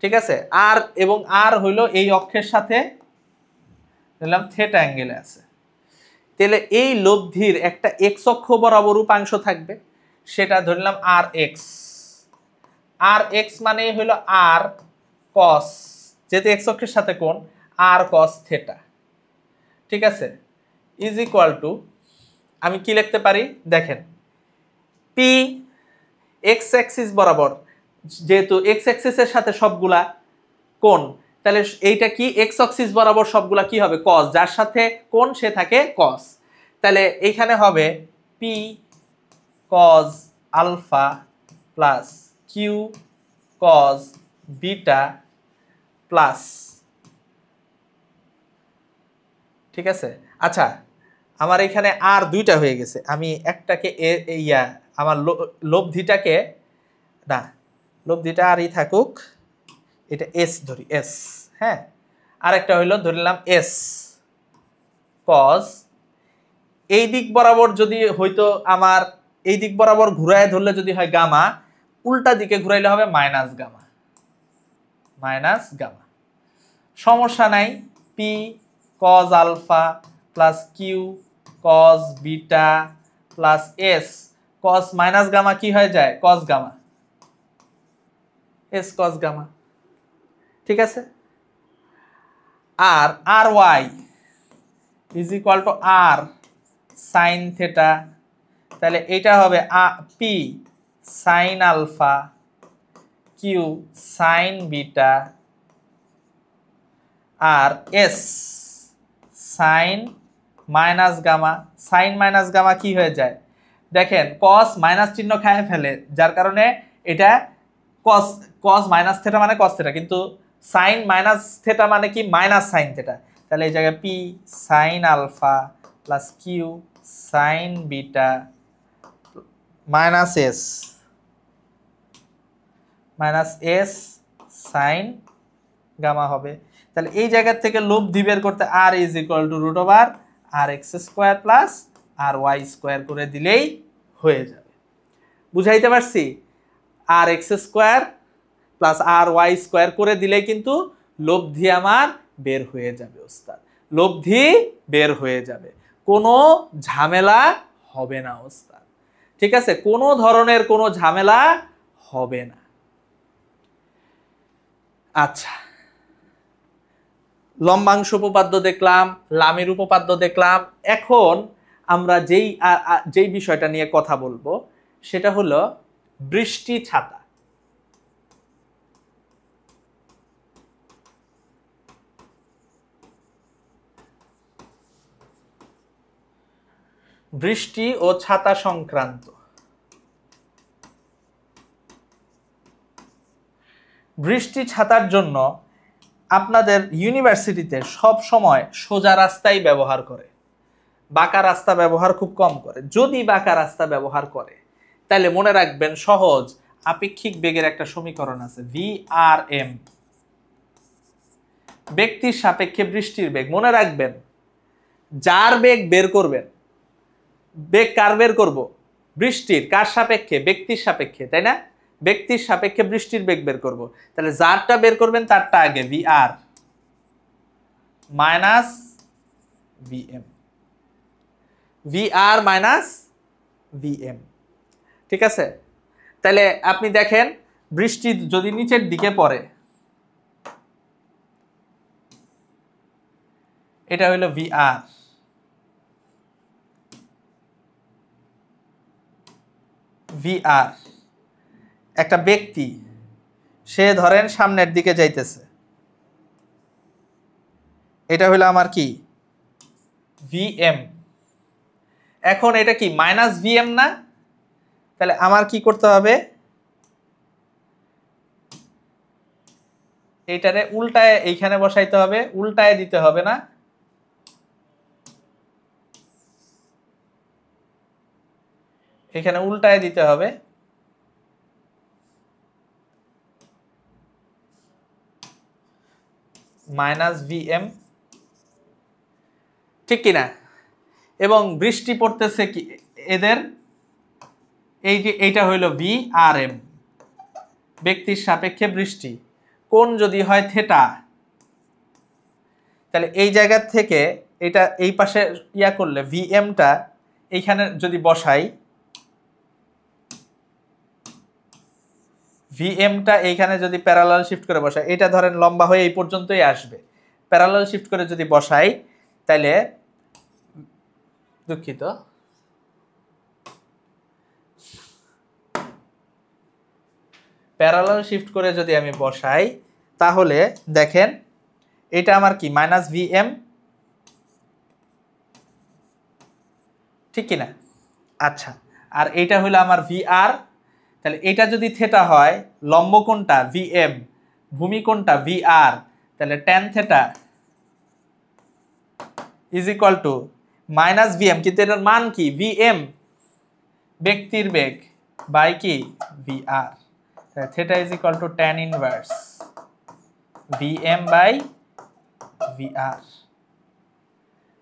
ঠিক আছে, আর এবং আর হইলো এই অক্ষের সাথে ধরলাম থিটা অ্যাঙ্গেলে আছে। তাহলে এই লব্ধির একটা এক্স অক্ষ বরাবর উপাংশ থাকবে, সেটা ধরলাম আর এক্স। আর এক্স মানে হলো আর কস, যেহেতু এক্স অক্ষের সাথে কোণ, আর কস থিটা, ঠিক আছে, ইজ ইকুয়াল টু, আমি কি লিখতে পারি দেখেন, পি এক্স অ্যাক্সিস বরাবর, যেহেতু এক্স অ্যাক্সিসের সাথে সবগুলা কোণ, তাহলে এইটা কি এক্স অক্সিস বরাবর সবগুলা কি হবে কস, যার সাথে কোণ সে থাকে কস। তাহলে এইখানে হবে P cos alpha plus Q cos beta plus, ঠিক আছে। আচ্ছা, আমার এখানে আর দুইটা হয়ে গেছে, আমি একটাকে আমার লব্ধিটাকে না, লব্ধিটা আরই থাকুক, এটা এস ধরি, এস, হ্যাঁ। আরেকটা হইলো ধরলাম এস কস, এই দিক বরাবর যদি হয়তো আমার এই দিক বরাবর ঘুরায় ধরলে যদি হয় গামা, উল্টা দিকে ঘুরাইলে হবে মাইনাস গামা, মাইনাস গামা। সমস্যা নাই, P cos alpha plus Q cos beta plus S cos minus gamma কি হয়ে যায় cos gamma, S cos gamma, ঠিক আছে। আর R Y is equal to R sine theta, তাহলে এটা হবে P sine alpha Q sine beta আর S sine minus gamma. Sine minus gamma কি হয়ে যায় দেখেন, কস মাইনাস চিহ্ন খায় ফেলে, যার কারণে এটা কস, কস মাইনাস থেটা মানে কস থেটা, কিন্তু সাইন মাইনাস থেটা মানে কি মাইনাস সাইন থেটা। তাহলে এই জায়গায় P sine alpha plus Q sine beta minus S sine gamma হবে। তাহলে এই জায়গা থেকে লব্ধি বের করতে R is equal to root over R X square plus R Y square করে দিলেই হয়ে যাবে। বুঝাইতে পারছি? R X square plus R Y square করে দিলেই কিন্তু লব্ধি আমার বের হয়ে যাবে ওস্তাদ, লব্ধি বের হয়ে যাবে, কোনো ঝামেলা হবে না ওস্তাদ, ঠিক আছে, কোনো ধরনের কোনো ঝামেলা হবে না। আচ্ছা, লম্বাংশ উপপাদ্য দেখলাম, লামির উপপাদ্য দেখলাম, এখন আমরা যেই বিষয়টা নিয়ে কথা বলবো সেটা হলো বৃষ্টি ছাতা। বৃষ্টি ও ছাতা সংক্রান্ত। বৃষ্টি ছাতার জন্য আপনাদের ইউনিভার্সিটিতে সব সময় সোজা রাস্তাই ব্যবহার করে, বাঁকা রাস্তা ব্যবহার খুব কম করে। যদি বাঁকা রাস্তা ব্যবহার করে তাহলে মনে রাখবেন সহজ আপেক্ষিক বেগের একটা সমীকরণ আছে, ভি আর এম, ব্যক্তির সাপেক্ষে বৃষ্টির বেগ। মনে রাখবেন যার বেগ বের করবেন, বেগ কার বের করব? বৃষ্টির। কার সাপেক্ষে? ব্যক্তির সাপেক্ষে, তাই না? ব্যক্তির সাপেক্ষে বৃষ্টির বেগ বের করব। তাহলে যারটা বের করবেন তারটা আগে, ভি আর মাইনাস ভি এম, ভি আর মাইনাস ভি এম, ঠিক আছে। তাহলে আপনি দেখেন বৃষ্টি যদি নিচের দিকে পড়ে, এটা হইল ভি আর, ভি আর একটা ব্যক্তি, সে ধরেন সামনের দিকে যাইতেছে, এটা হইলো আমার কি ভি এম। এখন এটা কি মাইনাস ভি এম না? তাহলে আমার কি করতে হবে, এইটারে উল্টায় এইখানে বসাইতে হবে, উল্টায় দিতে হবে না, এখানে উল্টায় দিতে হবে, মাইনাস ভি এম, ঠিক কিনা? এবং বৃষ্টি পড়তেছে কি এদের, এই যে এইটা হইল ভি আর এম, ব্যক্তির সাপেক্ষে বৃষ্টি, কোণ যদি হয় থেটা, তাহলে এই জায়গা থেকে এটা এই পাশে ইয়া করলে ভি এমটা এইখানে যদি বসাই, ভি এমটা এইখানে যদি প্যারালাল শিফট করে বসাই, এটা ধরেন লম্বা হয়ে এই পর্যন্তই আসবে, প্যারালাল শিফট করে যদি বসাই তাহলে, দুঃখিত, প্যারালাল শিফট করে যদি আমি বসাই তাহলে দেখেন এটা আমার কি মাইনাস ভি এম, ঠিক কিনা? আচ্ছা, আর এটা হলো আমার ভি আর। তাহলে এটা যদি থেটা হয়, লম্ব কোণটা ভি এম, ভূমি কোণটা ভি আর, তাহলে tan theta is equal to minus V M, কিন্তু এটার মান কি? ভি এম ব্যক্তির বেগ বাই কি V R. Theta is equal to tan inverse V M by V R.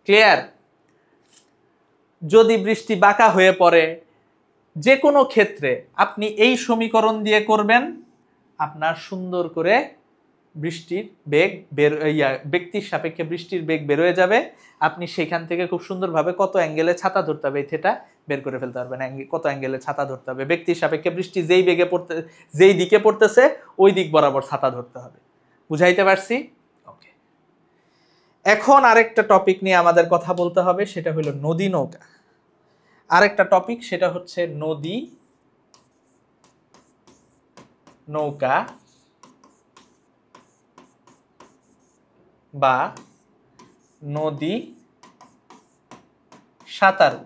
Clear? যদি বৃষ্টি বাঁকা হয়ে পড়ে, যে কোনো ক্ষেত্রে আপনি এই সমীকরণ দিয়ে করবেন, আপনার সুন্দর করে বৃষ্টির বেগ বের ব্যক্তির সাপেক্ষে বৃষ্টির বেগ বের হয়ে যাবে। আপনি সেখান থেকে খুব সুন্দরভাবে কত অ্যাঙ্গেলে ছাতা ধরতে হবে থেটা বের করে ফেলতে পারবেন। কত অ্যাঙ্গেলে ছাতা ধরতে হবে, ব্যক্তির সাপেক্ষে বৃষ্টি যেই বেগে পড়তে, যেই দিকে পড়তেছে ওই দিক বরাবর ছাতা ধরতে হবে। বুঝাইতে পারছি? ওকে, এখন আরেকটা টপিক নিয়ে আমাদের কথা বলতে হবে, সেটা হলো নদী নৌকা। আরেকটা টপিক সেটা হচ্ছে নদী নৌকা বা নদী সাঁতারু।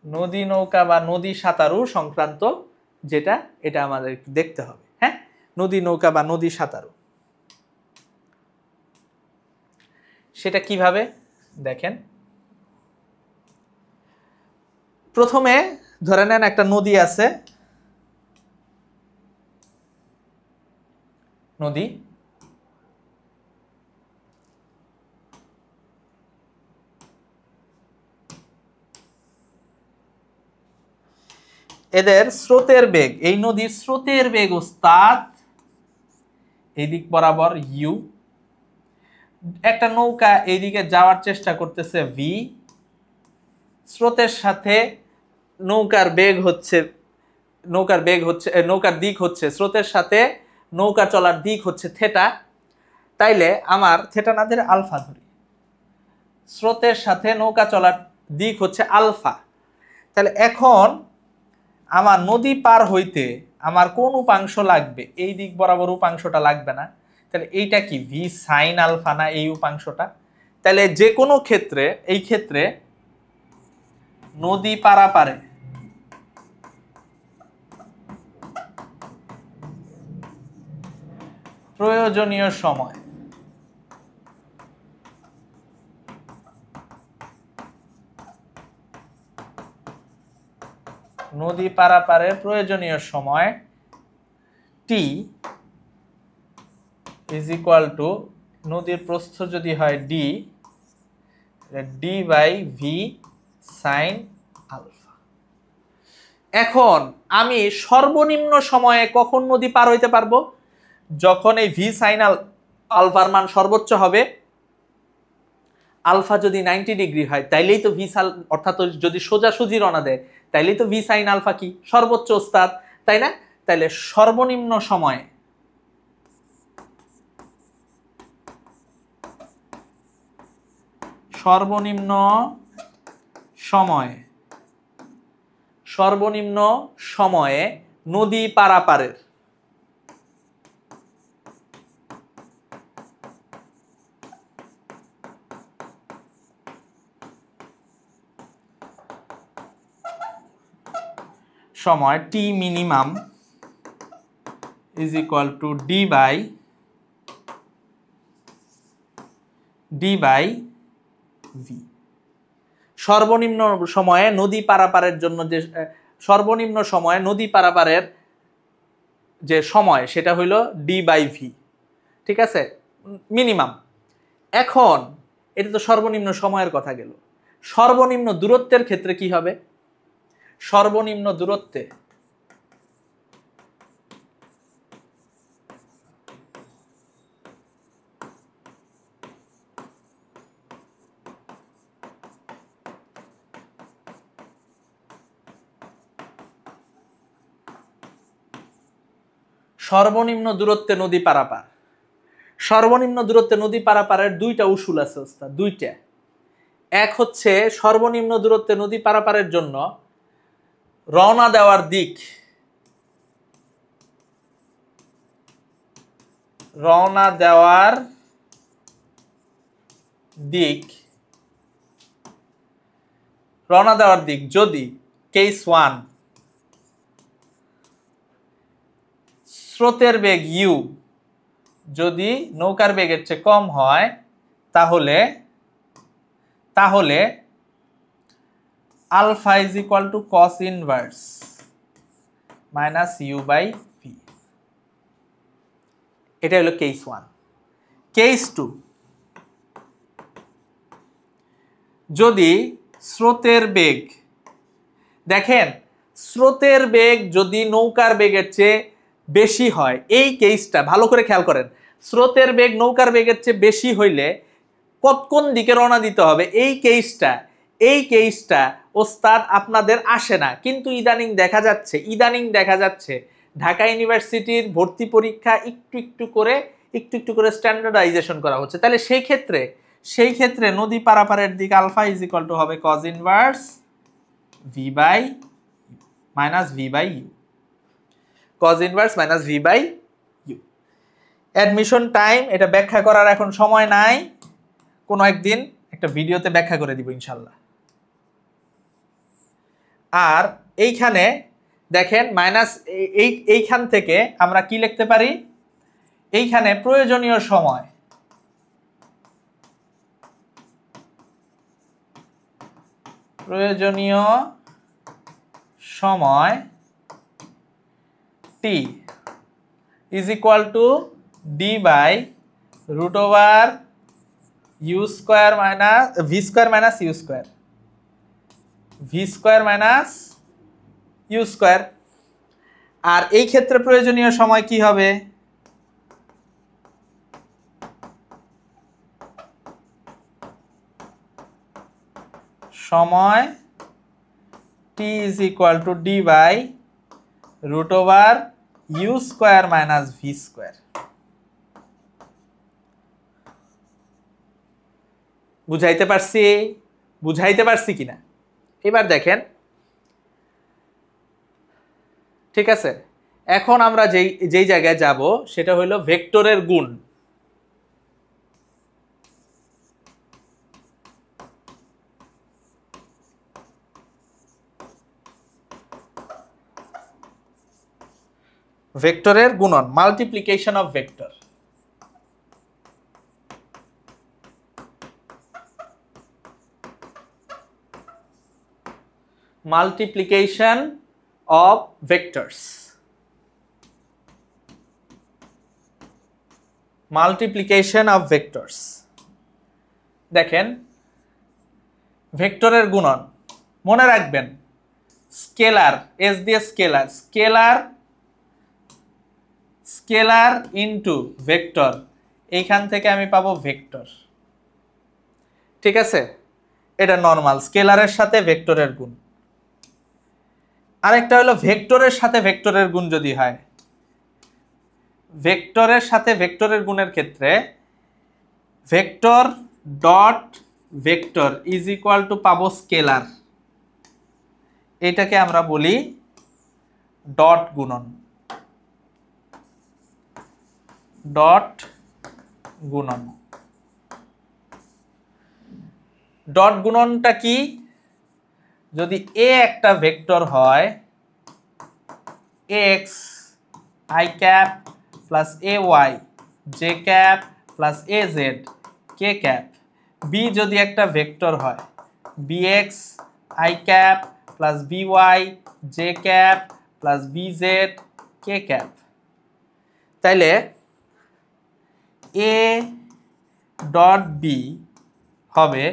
নদী নৌকা বা নদী সাঁতারু সংক্রান্ত যেটা, এটা আমাদের দেখতে হবে। হ্যাঁ, নদী নৌকা বা নদী সাঁতারু সেটা কিভাবে দেখেন। প্রথমে ধরে নেন একটা নদী আছে, নদী এদের স্রোতের বেগ, এই নদীর স্রোতের বেগ ওস্তাদ এই দিক বরাবর ইউ, একটা নৌকা এইদিকে যাওয়ার চেষ্টা করতেছে ভি, স্রোতের সাথে নৌকার বেগ হচ্ছে, নৌকার দিক হচ্ছে স্রোতের সাথে নৌকা চলার দিক হচ্ছে থেটা। তাইলে আমার থেটা না ধরে আলফা ধরি, স্রোতের সাথে নৌকা চলার দিক হচ্ছে আলফা। তাহলে এখন আমার নদী পার হইতে আমার কোন উপাংশ লাগবে? এই দিক বরাবর উপাংশটা লাগবে না। তাহলে এইটা কি ভি সাইন আলফা না এই উপাংশটা? তাহলে যে কোনো ক্ষেত্রে, এই ক্ষেত্রে নদী পারাপারে প্রয়োজনীয় সময়, নদী পারাপারের প্রয়োজনীয় সময় টি ইজ ইকুয়াল টু, নদীর প্রস্থ যদি হয় D, D by V sine alpha. এখন আমি সর্বনিম্ন সময়ে কখন নদী পার হইতে পারবো? যখন এই ভি সাইন আলফার মান সর্বোচ্চ হবে, আলফা যদি 90 ডিগ্রি হয় তাইলেই তো ভি সাল, অর্থাৎ যদি সোজাসুজি রওনা দেয় তাইলেই তো ভি সাইন আলফা কি সর্বোচ্চ ওস্তাদ, তাই না? তাইলে সর্বনিম্ন সময়ে সর্বনিম্ন সময়ে নদী পারাপারের সময় T minimum is equal to D by V. সর্বনিম্ন সময়ে নদী পারাপারের জন্য যে সর্বনিম্ন সময়ে নদী পারাপারের যে সময় সেটা হইল ডি বাই ভি, ঠিক আছে, মিনিমাম। এখন এটা তো সর্বনিম্ন সময়ের কথা গেল, সর্বনিম্ন দূরত্বের ক্ষেত্রে কি হবে? সর্বনিম্ন দূরত্বে সর্বনিম্ন দূরত্বে নদী পারাপার, সর্বনিম্ন দূরত্বে নদী পারাপারের দুইটা উসুল আছে ওস্তাদ, দুইটা। এক হচ্ছে সর্বনিম্ন দূরত্বে নদী পারাপারের জন্য রওনা দেওয়ার দিক, রওনা দেওয়ার দিক যদি কেস 1 স্রোতের বেগ u যদি নৌকার বেগের চেয়ে কম হয় তাহলে alpha is equal to cos inverse minus U by V. এটা হলো কেস 1। কেস 2 যদি স্রোতের বেগ, দেখেন স্রোতের বেগ যদি নৌকার বেগের চেয়ে বেশি হয়, এই কেসটা ভালো করে খেয়াল করেন। স্রোতের বেগ নৌকার বেগের চেয়ে বেশি হইলে কোন দিকে রওনা দিতে হবে, এই কেসটা ওস্তাদ আপনাদের আসে না, কিন্তু ইদানিং দেখা যাচ্ছে ঢাকা ইউনিভার্সিটির ভর্তি পরীক্ষা একটু একটু করে স্ট্যান্ডার্ডাইজেশন করা হচ্ছে। তাহলে সেই ক্ষেত্রে নদী পারাপারের দিক আলফা ইজ ইকুয়াল টু হবে cos inverse V by minus V by U, cos inverse minus V by U. Admission time, এটা ব্যাখ্যা করার এখন সময় নাই, কোনো একদিন একটা ভিডিওতে ব্যাখ্যা করে দিব ইনশাল্লাহ। আর এইখানে দেখেন মাইনাস এইখান থেকে আমরা কি লিখতে পারি, এইখানে প্রয়োজনীয় সময় t is equal to d by root over u square minus v square minus u square, v square minus u square। আর এই ক্ষেত্রে প্রয়োজনীয় সময় কি হবে, সময় t is equal to d by root over u square minus v square। বুঝাইতে পারছি কিনা? এবার দেখেন, ঠিক আছে, এখন আমরা যেই জায়গায় যাব সেটা হলো ভেক্টরের গুণ। ভেক্টরের গুণন, multiplication of vector. Multiplication of vectors, দেখেন ভেক্টরের গুণন মনে রাখবেন, স্কেলার এস দিয়ে স্কেলার ইনটু ভেক্টর, এইখান থেকে আমি পাবো ভেক্টর, ঠিক আছে? এটা নরমাল স্কেলারের সাথে ভেক্টরের গুণ। আরেকটা হলো ভেক্টরের সাথে ভেক্টরের গুণ যদি হয়, ভেক্টরের সাথে ভেক্টরের গুণের ক্ষেত্রে vector dot vector is equal two পাবো স্কেলার, এটাকে আমরা বলি ডট গুণন। ডট গুণনটা কি, যদি এ একটা ভেক্টর হয় x i cap plus ay j cap plus az k cap, B যদি একটা ভেক্টর হয় bx i cap plus by j cap plus bz k cap, তাইলে a ডট বি হবে,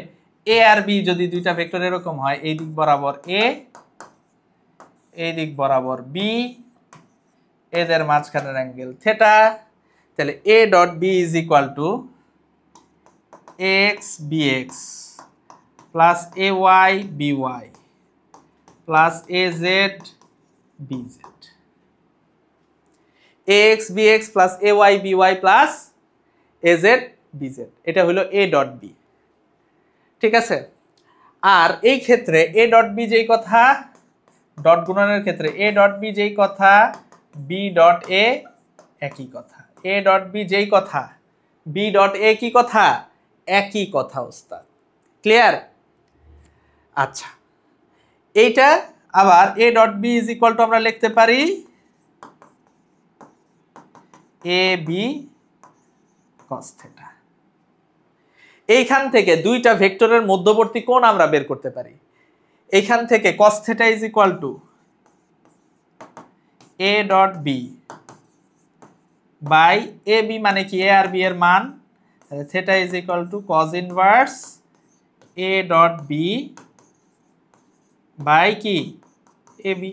এ আর বি যদি দুইটা ভেক্টর এরকম হয়, এই দিক বরাবর এ, এই দিক বরাবর বি, এদের মাঝখানের অ্যাঙ্গেল থিটা, তাহলে A dot B is equal to X B X plus A Y B Y plus A Z B Z, X B X plus A Y B Y plus A Z B Z, এটা হলো এ ডট বি, ঠিক আছে? আর এই ক্ষেত্রে এ ডট বি যেই কথা, ডট গুণনের ক্ষেত্রে এ ডট বি যেই কথা, বি ডট এ একই কথা, এ ডট বি যেই কথা, বি ডট এ কি কথা, একই কথা ওস্তাদ। ক্লিয়ার? আচ্ছা, এইটা আবার A dot B is equal to আমরা লিখতে পারি এ বি কস থিটা। এইখান থেকে দুইটা ভেক্টরের মধ্যবর্তী কোণ আমরা বের করতে পারি। এইখান থেকে cos theta is equal to A dot B by A B, মানে কি এ আর বি এর মান, theta is equal to cos inverse A dot B by কি এ বি।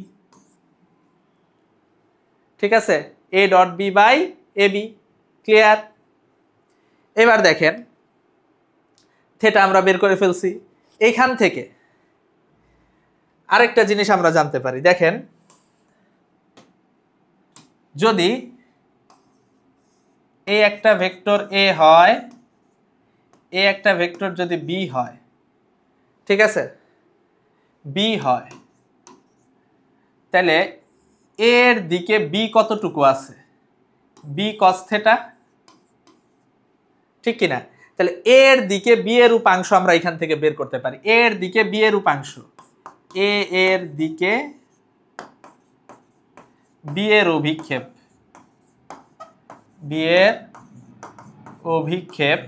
ঠিক আছে, A dot B by A B. Clear? এবার দেখেন থিটা আমরা বের করে ফেলছি। এইখান থেকে আরেকটা জিনিস আমরা জানতে পারি। দেখেন, যদি এ একটা ভেক্টর এ হয়, এ একটা ভেক্টর যদি বি হয়, ঠিক আছে, বি হয়, তাহলে এর দিকে বি কতটুকু আছে, বি কস থিটা, ঠিক কিনা? তাহলে এর দিকে বি এর উপাংশ আমরা এখান থেকে বের করতে পারি। এর দিকে বি এর উপাংশ, এ এর দিকে বি এর অভিক্ষেপ, বি এর অভিক্ষেপ,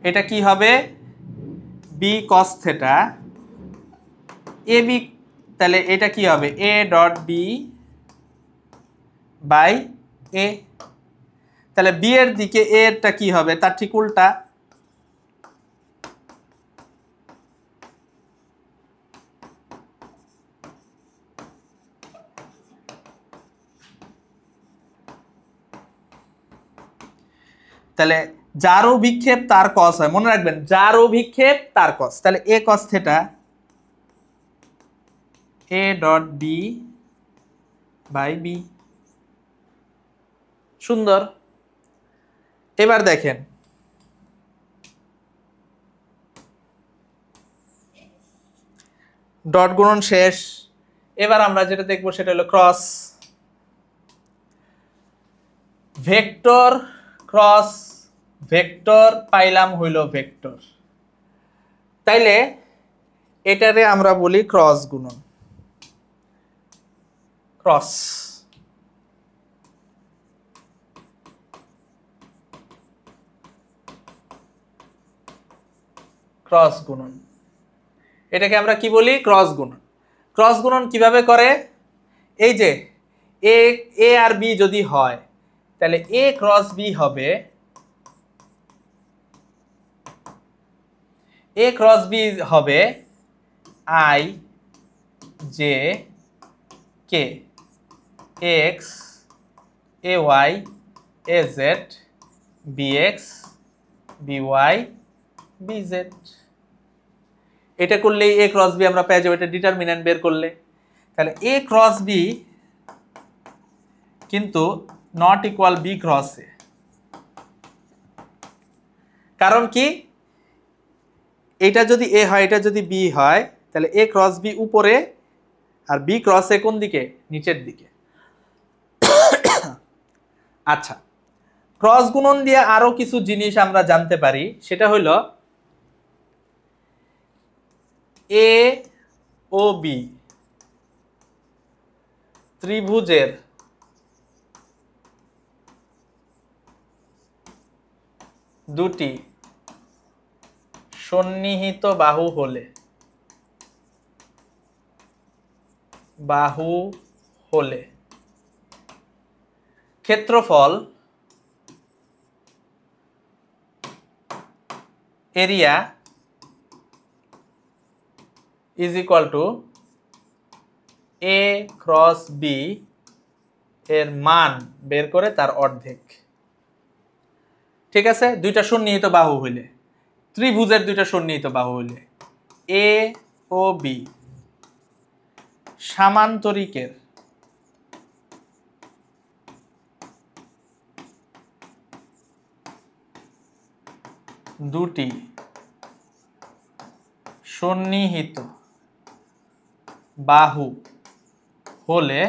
এটা কি হবে, B cos theta A B. তাহলে এটা কি হবে, এ ডট বি বাই এ। তাহলে বি এর দিকে এ এরটা কি হবে, তার ঠিক উল্টা। তাহলে যার অভিক্ষেপ তার কস হয়, মনে রাখবেন, যার অভিক্ষেপ তার কস। তাহলে A cos theta A dot B by B. সুন্দর। এবার দেখেন, ডট গুণন শেষ। এবার আমরা যেটা দেখবো সেটা হলো ক্রস। ভেক্টর ক্রস ভেক্টর পাইলাম হইল ভেক্টর, তাইলে এটারে আমরা বলি ক্রস গুণন। ক্রস ক্রস গুণন, এটাকে আমরা কি বলি, ক্রস গুণন। ক্রস গুণন কিভাবে করে, এই যে এ এ আর বি যদি হয়, তাহলে এ ক্রস বি হবে, এ ক্রস বি হবে I J K X A Y A Z B X B Y B Z. এটা করলেই এ ক্রস বি আমরা পেয়ে যাবো, এটা ডিটারমিন্যান্ট বের করলে। তাহলে এ ক্রস বি কিন্তু not equal B cross A. কারণ কি, এটা যদি এ হয়, এটা যদি বি হয়, তাহলে এ ক্রস বি উপরে আর বি ক্রস এ কোন দিকে, নিচের দিকে। আচ্ছা, ক্রস গুণন দিয়ে আরো কিছু জিনিস আমরা জানতে পারি। সেটা হলো এ ও বি ত্রিভুজের দুটি সন্নিহিত বাহু হলে, ক্ষেত্রফল, area is equal to A cross B এর মান বের করে তার অর্ধেক। ঠিক আছে, দুইটা সন্নিহিত বাহু হইলে, ত্রিভুজের দুইটা সন্নিহিত বাহু হইলে, এ ও বি সামান্তরিকের দুটি সন্নিহিত বাহু হলে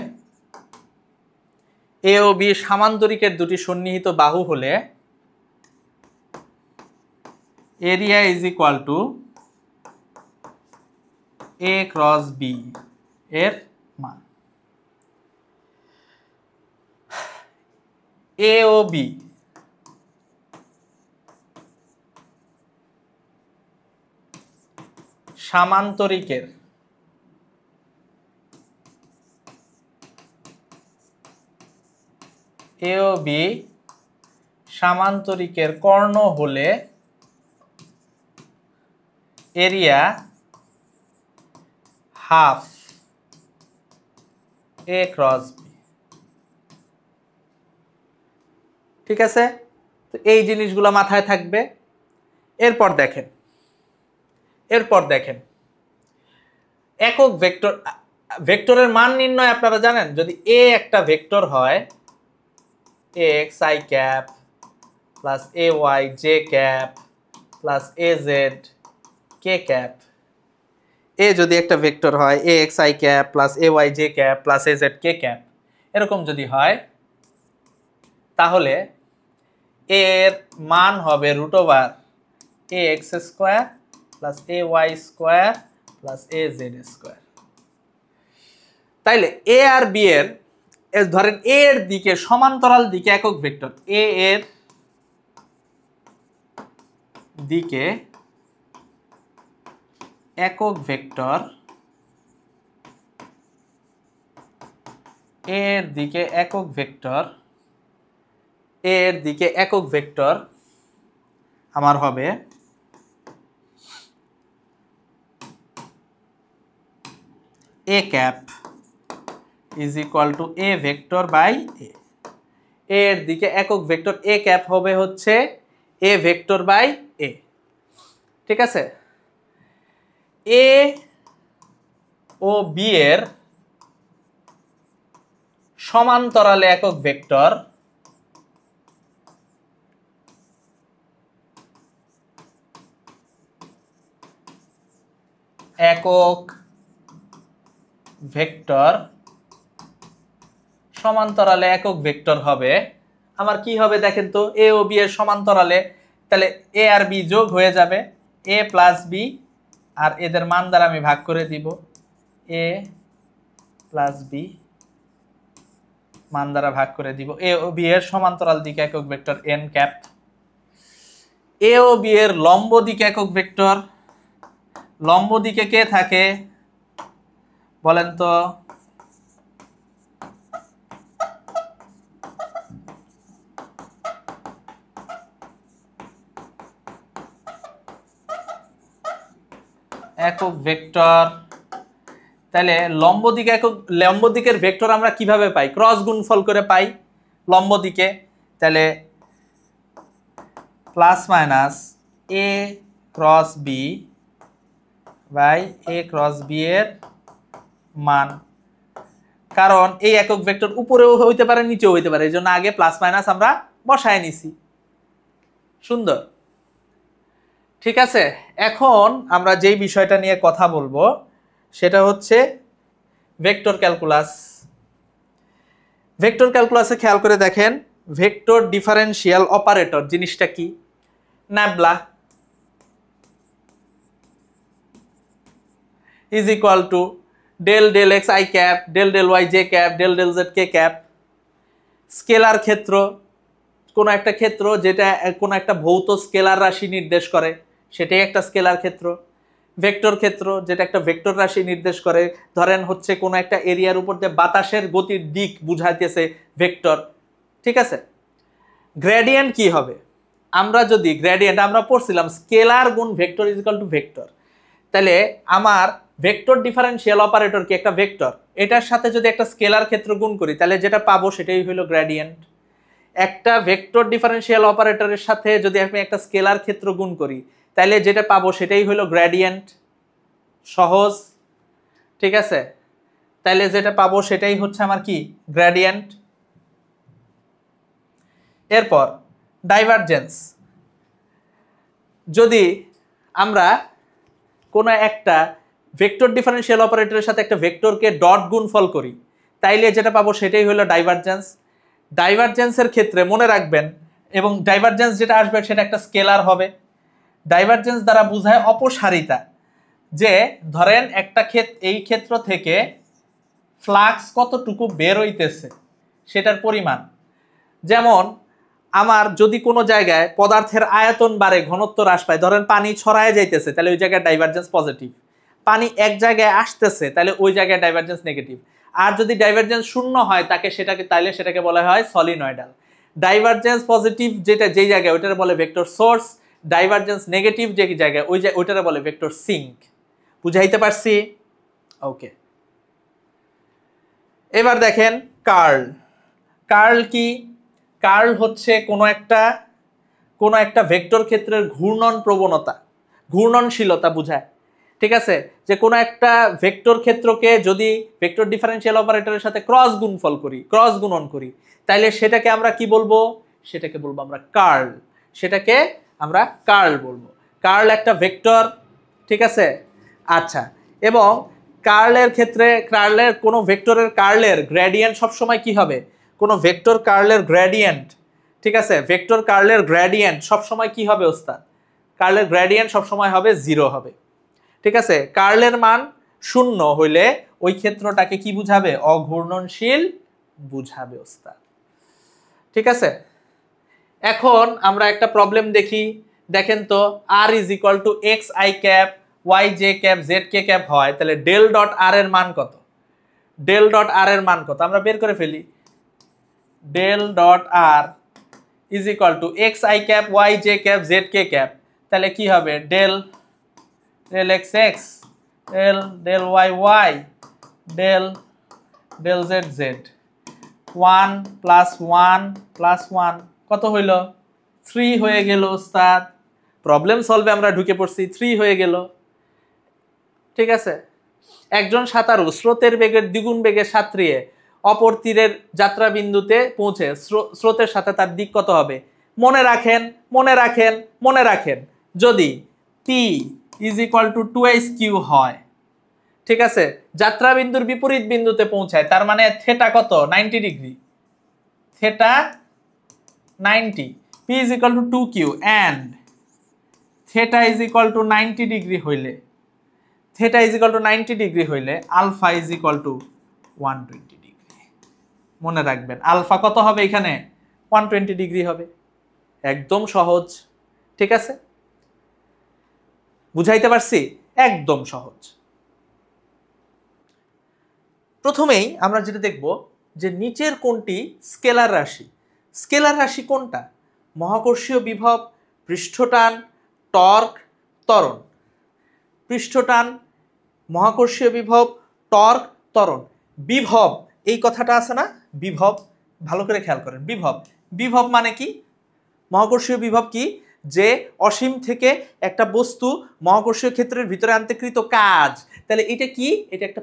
এ ও বি সামান্তরিকের দুটি সন্নিহিত বাহু হলে area is equal to A cross B এর মান। এ ও বি সামান্তরিকের এ ও বি সামান্তরিকের কর্ণ হলে এরিয়া হাফ এ ক্রস বি। ঠিক আছে, তো এই জিনিসগুলো মাথায় থাকবে। এরপর দেখেন একক ভেক্টর, ভেক্টরের মান নির্ণয় আপনারা জানেন, যদি এ একটা ভেক্টর হয় X I cap plus A Y J cap plus A Z K cap, A যদি একটা ভেক্টর হয় A X I cap plus A Y J cap plus A Z K cap, এরকম যদি হয় তাহলে এর মান হবে root over A X square plus A Y square plus A Z square. তাইলে এ আর বি এর ধরেন এ এর দিকে সমান্তরাল দিকে একক ভেক্টর, এ এর দিকে একক ভেক্টর, এর দিকে একক ভেক্টর, এর দিকে একক ভেক্টর আমার হবে A cap is equal to A vector by A. এর দিকে একক ভেক্টর এ ক্যাপ হবে হচ্ছে এ ভেক্টর বাই এ। ঠিক আছে, এ ও বি এর সমান্তরালে একক ভেক্টর সমান্তরালে একক ভেক্টর হবে আমার কি হবে দেখেন তো, এ ও বি এর সমান্তরালে, তাহলে এ আর বি যোগ হয়ে যাবে এ প্লাস বি, আর এদের মান দ্বারা আমি ভাগ করে দিব, এ প্লাস বি মান দ্বারা ভাগ করে দিব। এ ও বি এর সমান্তরাল দিকে একক ভেক্টর এন ক্যাপ, এ ও বি এর লম্ব দিকে একক ভেক্টর, লম্ব দিকে কে থাকে বলেন তো, একক ভেক্টর। তাহলে লম্ব দিকের ভেক্টর আমরা কিভাবে পাই, ক্রস গুণফল করে পাই লম্ব দিকে। তাহলে plus minus A cross B by A cross B এর মান, কারণ এই একক ভেক্টর উপরেও হইতে পারে নিচেও হইতে পারে, এই জন্য আগে প্লাস মাইনাস আমরা বসায় নিছি। সুন্দর, ঠিক আছে। এখন আমরা যেই বিষয়টা নিয়ে কথা বলবো সেটা হচ্ছে ভেক্টর ক্যালকুলাস। ভেক্টর ক্যালকুলাসে খেয়াল করে দেখেন, ভেক্টর ডিফারেন্সিয়াল অপারেটর জিনিসটা কি, nabla is equal to del del X I cap del del Y J cap del del Z K cap. Scalar ক্ষেত্র, কোনো একটা ক্ষেত্র যেটা কোনো একটা ভৌত স্কেলার রাশি নির্দেশ করে সেটাই একটা স্কেলার ক্ষেত্র। ভেক্টর ক্ষেত্র যেটা একটা ভেক্টর রাশি নির্দেশ করে, ধরেন হচ্ছে কোনো একটা এরিয়ার উপর দিয়ে বাতাসের গতির দিক বুঝাইতেছে ভেক্টর। ঠিক আছে, গ্রেডিয়েন্ট কি হবে, আমরা যদি গ্রেডিয়েন্ট আমরা পড়ছিলাম স্কেলার গুণ vector is equal two vector, তাহলে আমার ভেক্টর ডিফারেন্সিয়াল অপারেটর কি একটা ভেক্টর, এটার সাথে যদি একটা স্কেলার ক্ষেত্র গুণ করি তাহলে যেটা পাবো সেটাই হলো গ্রেডিয়েন্ট। একটা ভেক্টর ডিফারেন্সিয়াল অপারেটরের সাথে যদি আমি একটা স্কেলার ক্ষেত্র গুণ করি তাহলে যেটা পাবো সেটাই হলো গ্রেডিয়েন্ট। সহজ, ঠিক আছে, তাহলে যেটা পাবো সেটাই হচ্ছে আমার কি গ্রেডিয়েন্ট। এরপর ডাইভারজেন্স, যদি আমরা কোনো একটা ভেক্টর ডিফারেন্সিয়াল অপারেটরের সাথে একটা ভেক্টরকে ডট গুণফল করি তাইলে যেটা পাবো সেটাই হলো ডাইভারজেন্স। ডাইভারজেন্সের ক্ষেত্রে মনে রাখবেন, এবং ডাইভারজেন্স যেটা আসবে সেটা একটা স্কেলার হবে। ডাইভারজেন্স দ্বারা বোঝায় অপসারিতা, যে ধরেন একটা এই ক্ষেত্র থেকে ফ্লাক্স কতটুকু বের হইতেছে সেটার পরিমাণ। যেমন আমার যদি কোনো জায়গায় পদার্থের আয়তন বাড়ে, ঘনত্ব হ্রাস পায়, ধরেন পানি ছড়ায় যাইতেছে, তাহলে ওই জায়গায় ডাইভারজেন্স পজিটিভ। পানি এক জায়গায় আসতেছে, তাহলে ওই জায়গায় ডাইভারজেন্স নেগেটিভ। আর যদি ডাইভারজেন্স শূন্য হয় সেটাকে বলা হয় সলিনয়েডাল। ডাইভারজেন্স পজিটিভ যেই জায়গায় ওইটারে বলে ভেক্টর সোর্স, ডাইভারজেন্স নেগেটিভ যে জায়গায় ওইটারে বলে ভেক্টর সিঙ্ক। বুঝাইতে পারছি? ওকে। এবার দেখেন কার্ল। কার্ল কি? কার্ল হচ্ছে কোনো একটা ভেক্টর ক্ষেত্রের ঘূর্ণন প্রবণতা, ঘূর্ণনশীলতা বোঝায়। ঠিক আছে, যে কোনো একটা ভেক্টর ক্ষেত্রকে যদি ভেক্টর ডিফারেনশিয়াল অপারেটরের সাথে ক্রস গুণন করি, তাইলে সেটাকে আমরা কি বলবো? সেটাকে বলবো আমরা কার্ল। সেটাকে আমরা কার্ল বলবো। কার্ল একটা ভেক্টর, ঠিক আছে? আচ্ছা, এবং কার্লের ক্ষেত্রে কোনো ভেক্টরের কার্লের গ্রেডিয়েন্ট সবসময় কি হবে? কোনো ভেক্টর কার্লের গ্রেডিয়েন্ট, ঠিক আছে, ভেক্টর কার্লের গ্রেডিয়েন্ট সবসময় কি হবে ওস্তাদ? কার্লের গ্রেডিয়েন্ট সবসময় হবে 0 হবে। ঠিক আছে, কার্লের মান 0 হইলে ওই ক্ষেত্রটাকে কি বুঝাবে? অঘূর্ণনশীল বুঝাবে ওস্তাদ। ঠিক আছে, এখন আমরা একটা প্রবলেম দেখি। দেখেন তো, r = xi cap yj cap zk cap হয়, তাহলে ডেল ডট r এর মান কত? ডেল ডট r এর মান কত আমরা বের করে ফেলি। Del dot r = xi cap yj cap zk cap, তাহলে কি হবে? Del xx, del yy, del zz, 1 + 1 + 1 কত হইল? 3 হয়ে গেল ওস্তাদ। প্রবলেম সলভে আমরা ঢুকে পড়ছি, 3 হয়ে গেল। ঠিক আছে, একজন সাঁতারু স্রোতের বেগের দ্বিগুণ বেগে সাঁতরিয়ে অপর তীরের যাত্রা বিন্দুতে পৌঁছে স্রোতের সাথে তার দিক কত হবে? মনে রাখেন যদি p = 2h3 হয়, ঠিক আছে, যাত্রা বিন্দুর বিপরীত বিন্দুতে পৌঁছায়, তার মানে থেটা কত? 90 degree. Theta 90, p = 2q and theta = 90 degree হইলে, থেটা = 90 ডিগ্রি হইলে আলফা = 120 ডিগ্রি। মনে রাখবেন আলফা কত হবে? এখানে 120 ডিগ্রি হবে। একদম সহজ। ঠিক আছে, বুঝাইতে পারছি? একদম সহজ। প্রথমেই আমরা যেটা দেখব যে নিচের কোনটি স্কেলার রাশি? স্কেলার রাশি কোনটা? মহাকর্ষীয় বিভব, পৃষ্ঠটান, টর্ক, ত্বরণ। পৃষ্ঠটান, মহাকর্ষীয় বিভব, টর্ক, ত্বরণ। বিভব এই কথাটা আছে না? বিভব, ভালো করে খেয়াল করেন। বিভব মানে কি? মহাকর্ষীয় বিভব কি? যে অসীম থেকে একটা বস্তু মহাকর্ষীয় ক্ষেত্রের ভিতরে আনতে কৃত কাজ। তাহলে এটা কি? এটা একটা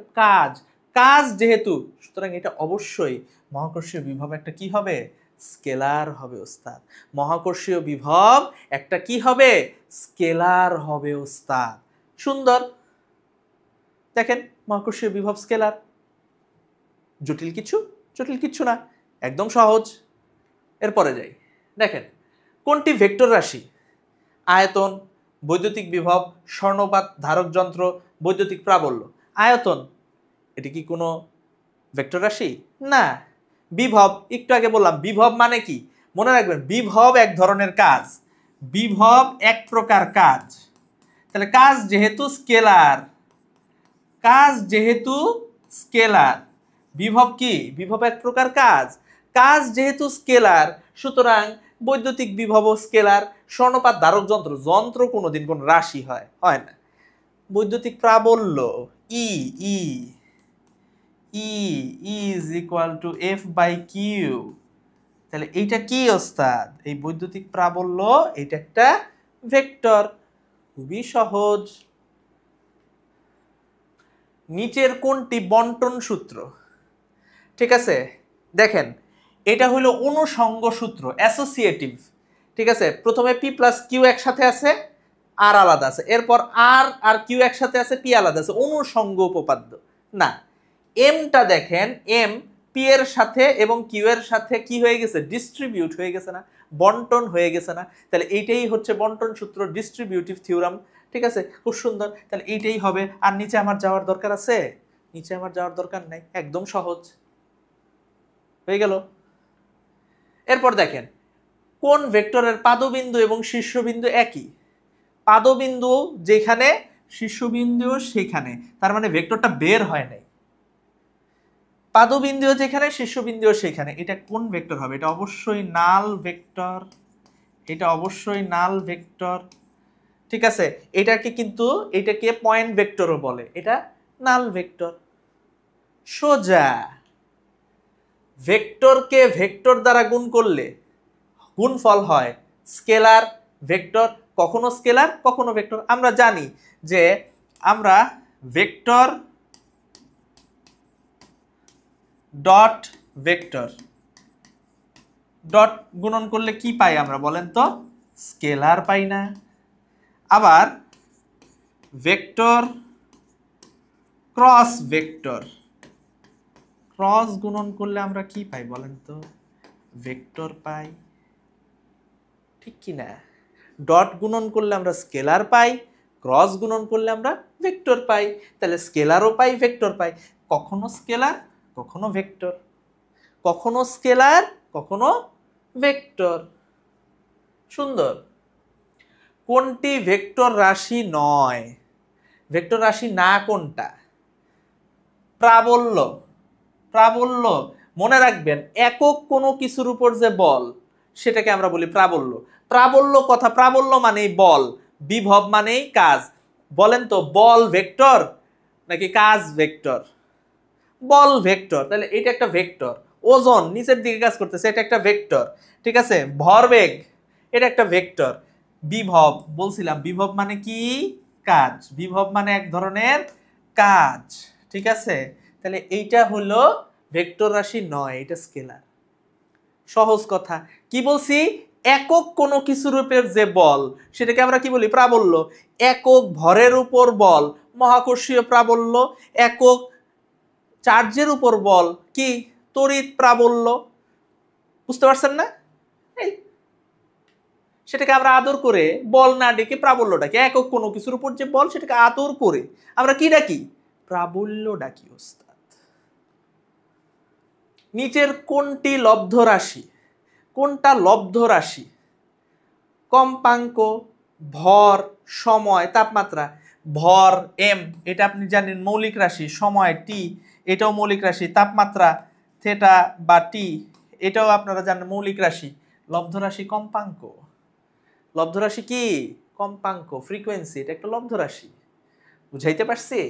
কাজ যেহেতু, সুতরাং এটা অবশ্যই মহাকর্ষীয় বিভব একটা কি হবে? স্কেলার হবে ওস্তাদ। মহাকর্ষীয় বিভব একটা কি হবে? স্কেলার হবে ওস্তাদ। সুন্দর, দেখেন মহাকর্ষীয় বিভব স্কেলার। জটিল কিছু না, একদম সহজ। এরপরে যাই, দেখেন কোনটি ভেক্টর রাশি? আয়তন, বৈদ্যুতিক বিভব, স্বর্ণপাত, ধারক যন্ত্র, বৈদ্যুতিক প্রাবল্য। আয়তন, এটি কি কোনো ভেক্টর রাশি? না। বিভব, একটু আগে বললাম বিভব মানে কি? মনে রাখবেন বিভব এক ধরনের কাজ, বিভব এক প্রকার কাজ। তাহলে কাজ যেহেতু স্কেলার, বিভব কি? বিভব এক প্রকার কাজ যেহেতু স্কেলার, সুতরাং বৈদ্যুতিক বিভব স্কেলার। স্বর্ণপাত, ধারক যন্ত্র কোনোদিন কোন রাশি হয় না। বৈদ্যুতিক প্রাবল্য E = F/Q, তাহলে এইটা কি ওস্তাদ? এই বৈদ্যুতিক প্রাবল্য, এটা একটা ভেক্টর। খুবই সহজ। নিচের কোনটি বন্টন সূত্র? ঠিক আছে, দেখেন এটা হলো অনুষঙ্গ সূত্র, অ্যাসোসিয়েটিভ। ঠিক আছে, প্রথমে p + q একসাথে আছে, r আলাদা আছে, এরপর r আর q একসাথে আছে, p আলাদা আছে, অনুষঙ্গ উপপাদ্য না। এমটা দেখেন, এম পি এর সাথে এবং কিউ এর সাথে কি হয়ে গেছে, ডিস্ট্রিবিউট হয়ে গেছে না, বন্টন হয়ে গেছে না। তাহলে এইটাই হচ্ছে বন্টন সূত্র, ডিস্ট্রিবিউটিভ থিওরাম। ঠিক আছে, খুব সুন্দর। তাহলে এইটাই হবে। আর নিচে আমার যাওয়ার দরকার আছে? নিচে আমার যাওয়ার দরকার নাই, একদম সহজ হয়ে গেল। এরপর দেখেন কোন ভেক্টরের পাদবিন্দু এবং শীর্ষবিন্দু একই। পাদবিন্দু যেখানে, শীর্ষবিন্দু সেখানে, তার মানে ভেক্টরটা বের হয় নাই। পাদবিন্দু যেখানে, শীর্ষবিন্দু সেখানে, এটা কোন ভেক্টর হবে? এটা অবশ্যই নাল ভেক্টর, এটা অবশ্যই নাল ভেক্টর। ঠিক আছে, এটাকে কিন্তু এটাকে পয়েন্ট ভেক্টরও বলে, এটা নাল ভেক্টর। সোজা। ভেক্টরকে ভেক্টর দ্বারা গুণ করলে গুণফল হয় স্কেলার ভেক্টর, কখনো স্কেলার কখনো ভেক্টর। আমরা জানি যে আমরা ভেক্টর ডট ভেক্টর ডট গুণন করলে কি পাই আমরা বলেন তো? স্কেলার পাই না। আবার ভেক্টর ক্রস ভেক্টর, ক্রস গুণন করলে আমরা কি পাই বলেন তো? ভেক্টর পাই, ঠিক কি না? ডট গুণন করলে আমরা স্কেলার পাই, ক্রস গুণন করলে আমরা ভেক্টর পাই। তাহলে স্কেলারও পাই, ভেক্টর পাই, কখনো স্কেলার কখনো ভেক্টর, কখনো স্কেলার কখনো ভেক্টর। সুন্দর। কোনটি ভেক্টর রাশি নয়? ভেক্টর রাশি না কোনটা? প্রাবল্য। প্রাবল্য মনে রাখবেন, একক কোনো কিছুর উপর যে বল সেটাকে আমরা বলি প্রাবল্য। প্রাবল্য কথা, প্রাবল্য মানেই বল, বিভব মানেই কাজ। বলেন তো বল ভেক্টর নাকি কাজ ভেক্টর? বল ভেক্টর, তাহলে এটা একটা ভেক্টর। ওজন নিচের দিকে কাজ করতেছে, এটা একটা ভেক্টর। ঠিক আছে, ভরবেগ এটা একটা ভেক্টর। বিভব বলছিলাম, বিভব মানে কি? কাজ। বিভব মানে এক ধরনের কাজ। ঠিক আছে, তাহলে এইটা হলো ভেক্টর রাশি নয়, এটা স্কেলার। সহজ কথা। কি বলছি? একক কোনো কিছুর উপর যে বল সেটাকে আমরা কি বলি? প্রাবল্য। একক ভরের উপর বল মহাকর্ষীয় প্রাবল্য, একক চার্জের উপর বল কি? তড়িৎ প্রাবল্য। বুঝতে পারছেন না? এই সেটাকে আমরা আদর করে বল না ডেকে প্রাবল্য ডাকি। একক কোনো কিছুর উপর যে বল সেটাকে আদর করে আমরা কি ডাকি? প্রাবল্য ডাকি। ওস্তাদ, নিচের কোনটি লব্ধ রাশি? কোনটা লব্ধ রাশি? কম্পাঙ্ক, ভর, সময়, তাপমাত্রা। ভর এম এটা আপনি জানেন মৌলিক রাশি, সময় টি এটাও মৌলিক রাশি, তাপমাত্রা থেটা বা টি এটাও আপনারা জানেন মৌলিক রাশি। লব্ধ রাশি কম্পাঙ্ক। লব্ধ রাশি কি? কম্পাঙ্ক, ফ্রিকোয়েন্সি, এটা একটা লব্ধ রাশি। বুঝাইতে পারছি?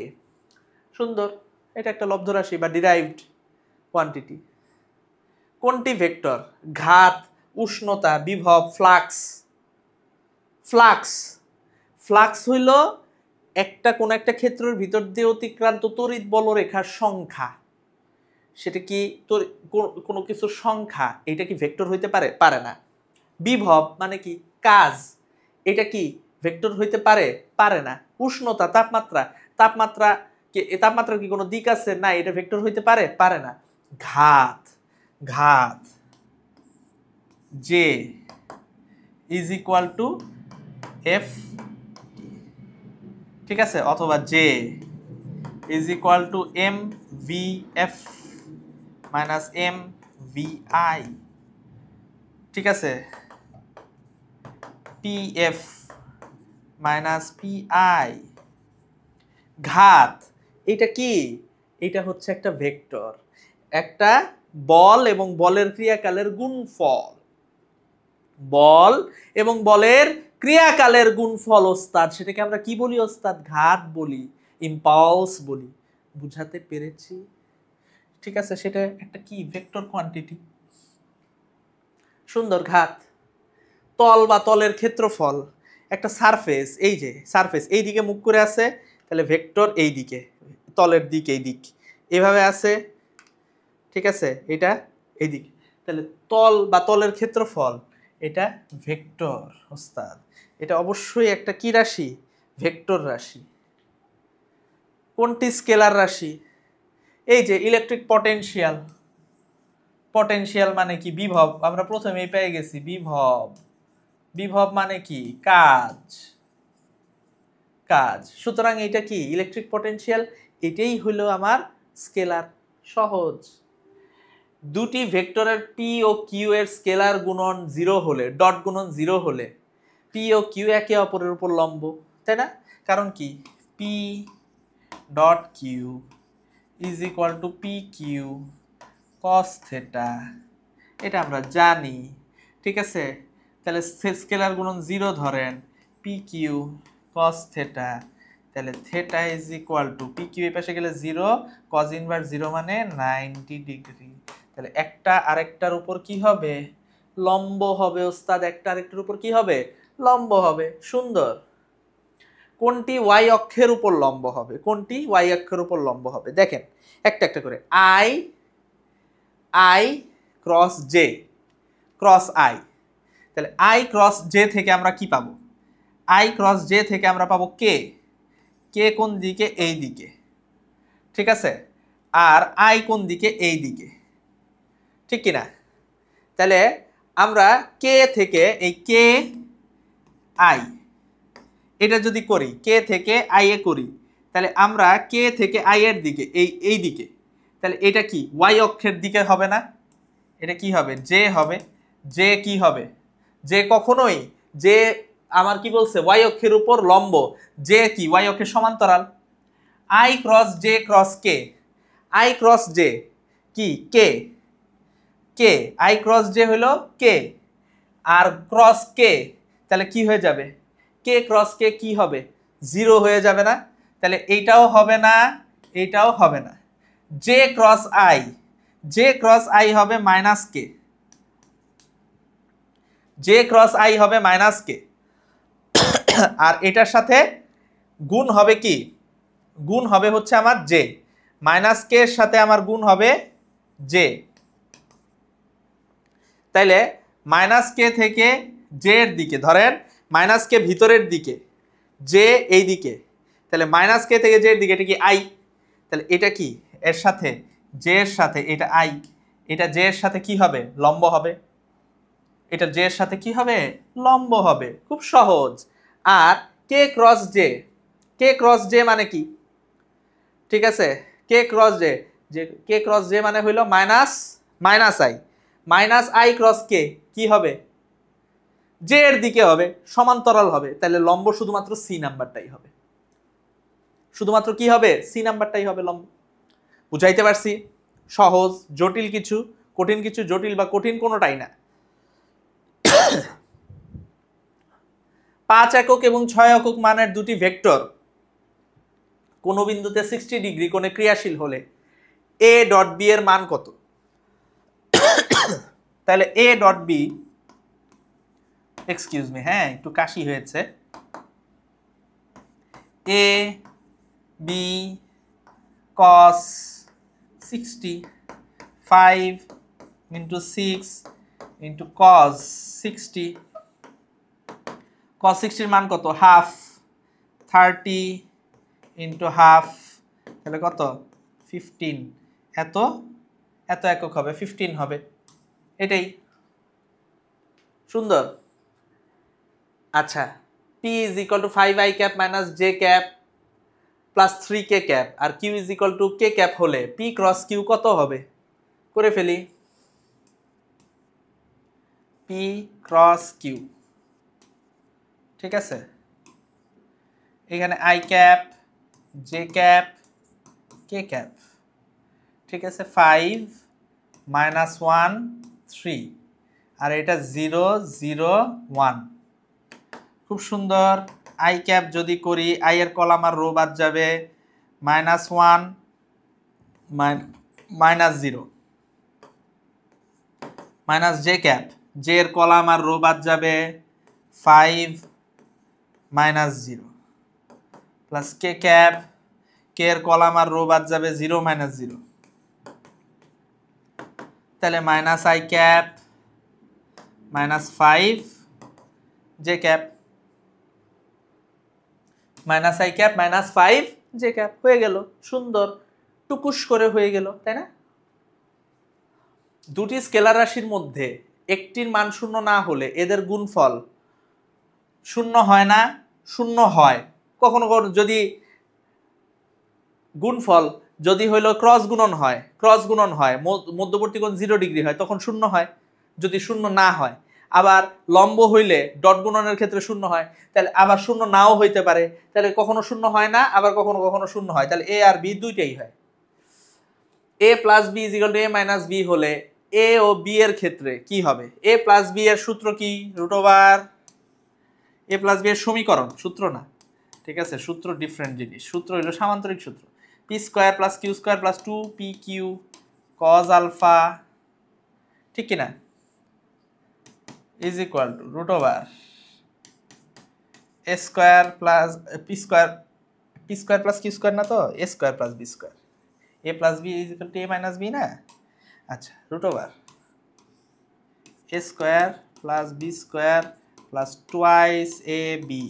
সুন্দর। এটা একটা লব্ধ রাশি বা ডিরাইভড কোয়ান্টিটি। কোনটি ভেক্টর? ঘাত, উষ্ণতা, বিভব, ফ্লাক্স। ফ্লাক্স, ফ্লাক্স হইল একটা কোন একটা ক্ষেত্রের ভিতর দিয়ে অতিক্রান্ত তড়িৎ বলরেখার সংখ্যা। সেটা কি কোনো কিছুর সংখ্যা, এটা কি ভেক্টর হইতে পারে? পারে না। বিভব মানে কি? কাজ। এটা কি ভেক্টর হইতে পারে? পারে না। উষ্ণতা, তাপমাত্রা, তাপমাত্রা তাপমাত্রার কি কোনো দিক আছে? না, এটা ভেক্টর হইতে পারে? পারে না। ঘাত, ঘাত J is equal to F, ঠিক আছে, অথবা J is equal to M V F minus M V I. ঠিক আছে, P F minus P I. ঘাত এটা কি? এটা হচ্ছে একটা ভেক্টর, একটা বল এবং বলের ক্রিয়াকালের গুণফল। বল এবং বলের ক্রিয়াকালের গুণফল ওস্তাদ, সেটাকে আমরা কি বলি ওস্তাদ? ঘাত বলি, ইম্পালস বলি। বুঝাতে পেরেছি? ঠিক আছে, সেটা একটা কি? Vector quantity. সুন্দর। ঘাত তল বা তলের ক্ষেত্রফল। একটা সারফেস, এই যে সারফেস এই দিকে মুখ করে আছে, তাহলে ভেক্টর এই দিকে, তলের দিক এই দিক এভাবে আছে। ঠিক আছে, এটা এই দিক, তাহলে তল বা তলের ক্ষেত্রফল এটা ভেক্টর ওস্তাদ। এটা অবশ্যই একটা কি রাশি? ভেক্টর রাশি। কোনটি স্কেলার রাশি? এই যে ইলেকট্রিক পটেনশিয়াল, পটেনশিয়াল মানে কি? বিভব। আমরা প্রথমেই পেয়ে গেছি বিভব। বিভব মানে কি? কাজ। কাজ। সুতরাং এটা কি? Electric potential. এটাই হলো আমার স্কেলার। সহজ। দুটি ভেক্টরের পি ও কিউ এর স্কেলার গুণন 0 হলে, ডট গুণন 0 হলে পি ও কিউ একে অপরের উপর লম্ব, তাই না? কারণ কি? P dot Q is equal to P Q cos theta, এটা আমরা জানি। ঠিক আছে, তাহলে স্কেলার গুণন 0 ধরেন, পি কিউ কস থেটা, তাহলে theta is equal to P Q এই পাশে গেলে 0, কজ ইনভার্স 0 মানে 90 ডিগ্রি। তাহলে একটা আরেকটার উপর কি হবে? লম্ব হবে ওস্তাদ। একটা আরেকটার উপর কি হবে? লম্ব হবে। সুন্দর। কোনটি ওয়াই অক্ষের উপর লম্ব হবে? কোনটি ওয়াই অক্ষের উপর লম্ব হবে? দেখেন একটা একটা করে। I I cross J cross I. তাহলে আই ক্রস জে থেকে আমরা কি পাবো? আই ক্রস জে থেকে আমরা পাবো কে। কে কোন দিকে? এই দিকে। ঠিক আছে, আর আই কোন দিকে? এই দিকে। ঠিক কিনা? তাহলে আমরা কে থেকে এই কে আই এটা যদি করি, কে থেকে আই এ করি, তাহলে আমরা কে থেকে আই এর দিকে এই দিকে, তাহলে এটা কি? ওয়াই অক্ষের দিকে হবে না? এটা কি হবে? জে হবে। জে কি হবে? জে কখনোই, জে আমার কি বলছে? ওয়াই অক্ষের উপর লম্ব। জে কি? ওয়াই অক্ষের সমান্তরাল। I cross J cross K. I cross J কি? কে। কে আই ক্রস জে হলো কে, আর ক্রস কে তাহলে কি হয়ে যাবে? কে ক্রস কে কি হবে? 0 হয়ে যাবে না? তাহলে এইটাও হবে না, এইটাও হবে না। J cross I, J cross I হবে minus K. J cross I হবে মাইনাস কে, আর এটার সাথে গুণ হবে কি? গুণ হবে হচ্ছে আমার জে। মাইনাস কে এর সাথে আমার গুণ হবে জে। তাইলে মাইনাস কে থেকে জে এর দিকে ধরেন, মাইনাস কে ভিতরের দিকে, জে এই দিকে, তাহলে মাইনাস কে থেকে জে এর দিকে, এটা কি? আই। তাহলে এটা কি? এর সাথে জে এর সাথে এটা আই, এটা জে এর সাথে কি হবে? লম্ব হবে। এটা জে এর সাথে কি হবে? লম্ব হবে। খুব সহজ। আর কে ক্রস জে, কে ক্রস জে মানে কি? ঠিক আছে, কে ক্রস জে, যে কে ক্রস জে মানে হইল minus minus I. Minus I cross K কি হবে? জে এর দিকে হবে, সমান্তরাল হবে। তাহলে লম্ব শুধুমাত্র সি নাম্বারটাই হবে। শুধুমাত্র কি হবে? সি নাম্বারটাই হবে লম্ব। বুঝাইতে পারছি? সহজ। জটিল কিছু, কঠিন কিছু, জটিল বা কঠিন কোনোটাই না। 5 একক এবং 6 একক মানের দুটি ভেক্টর কোন বিন্দুতে 60 ডিগ্রি কোণে ক্রিয়াশীল হলে এ ডট বি এর মান কত? তাহলে A dot B, excuse me, হ্যাঁ একটু কাশি হয়েছে। A B cos 60, 5 into 6 into cos 60, cos 60 এর মান কত? হাফ। 30 into হাফ, তাহলে কত? 15। এত এত একক হবে, 15 হবে। এটাই। সুন্দর। আচ্ছা, P is equal to 5i cap minus j cap plus 3k cap আর q is equal to k cap হলে p ক্রস q কত হবে? করে ফেলি। p ক্রস q, ঠিক আছে, এখানে i cap, j cap, k cap, ঠিক আছে। 5 মাইনাস 1 3, আর এটা 0 0 1। খুব সুন্দর। আই ক্যাপ যদি করি, আই এর কলাম আর রো বাদ যাবে, minus 1 minus 0, minus J cap, J এর কলাম আর রো বাদ যাবে, 5 মাইনাস 0, প্লাস কে ক্যাপ, কে এর কলাম আর রো বাদ যাবে, 0 মাইনাস 0, তাহলে minus I cap minus 5 J cap, minus I cap minus 5 J cap হয়ে গেল। সুন্দর, টুকুস করে হয়ে গেল, তাই না? দুটি স্কেলার রাশির মধ্যে একটির মান শূন্য না হলে এদের গুণফল শূন্য হয় না, শূন্য হয়। কখনো কখনো যদি গুণফল যদি হইলো ক্রস গুণন হয় মধ্যবর্তী কোণ 0 ডিগ্রি হয় তখন শূন্য হয়, যদি শূন্য না হয়। আবার লম্ব হইলে ডট গুণনের ক্ষেত্রে শূন্য হয়, তাহলে আবার শূন্য নাও হইতে পারে, তাহলে কখনো শূন্য হয় না, আবার কখনো কখনো শূন্য হয়। তাহলে এ আর বি দুইটাই হয়। A plus B is equal to A minus B হলে এ ও বি এর ক্ষেত্রে কি হবে? এ প্লাস বি এর সূত্র কি? রুট ওভার এ প্লাস বি এর সমীকরণ, সূত্র না, ঠিক আছে? সূত্র ডিফারেন্ট জিনিস। সূত্র হলো সামান্তরিক সূত্র, P square plus Q square plus 2 P Q cos alpha, ঠিক কিনা, is equal to root over A square plus P square plus Q square, না তো A square plus B square, A plus B is equal to A minus B না? আচ্ছা, root over A square plus B square plus twice A B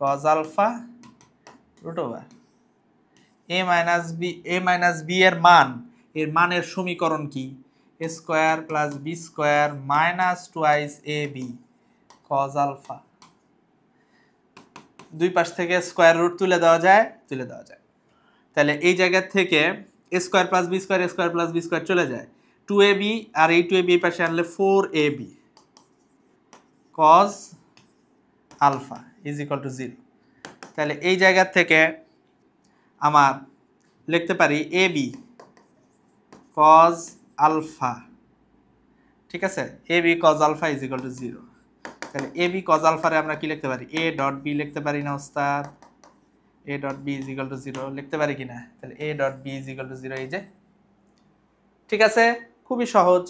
cos alpha root over A minus B এর মানের সমীকরণ কি? এ square plus B square minus twice A B cos alpha. দুই পাশ থেকে স্কোয়ার রুট তুলে দেওয়া যায়। তাহলে এই জায়গা থেকে এ স্কোয়ার প্লাস বি স্কোয়ার চলে যায়, 2ab আর এই 2ab এই পাশে আনলে 4ab cos alpha is equal to 0। তাহলে এই জায়গা থেকে আমার লিখতে পারি ab cos আলফা, ঠিক আছে? ab cos alpha is equal to 0। তাহলে ab cos আলফারে আমরা কি লিখতে পারি? a ডট b লিখতে পারি না ওস্তাদ? a dot b is equal to 0 লিখতে পারি কিনা? তাহলে a dot b is equal to 0, এই যে, ঠিক আছে? খুবই সহজ,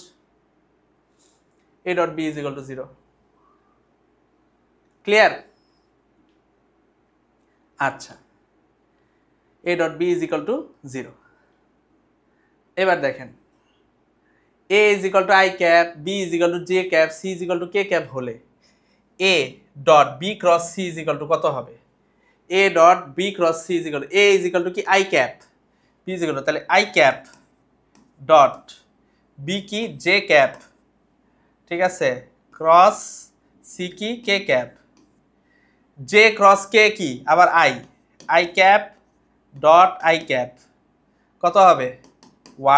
a dot b is equal to 0। Clear? আচ্ছা, a dot b is equal to 0। এবার দেখেন a is equal to I cap, b is equal two J cap, c is equal to K cap হলে a dot b cross c is equal to কত হবে? a dot b cross c is equal to a is equal to কি? I cap, b is equal to, তাহলে আই ক্যাপ ডট b কি? জে ক্যাপ, ঠিক আছে? ক্রস c কি? K cap. J cross K কি? আবার I cap dot I cap কত হবে?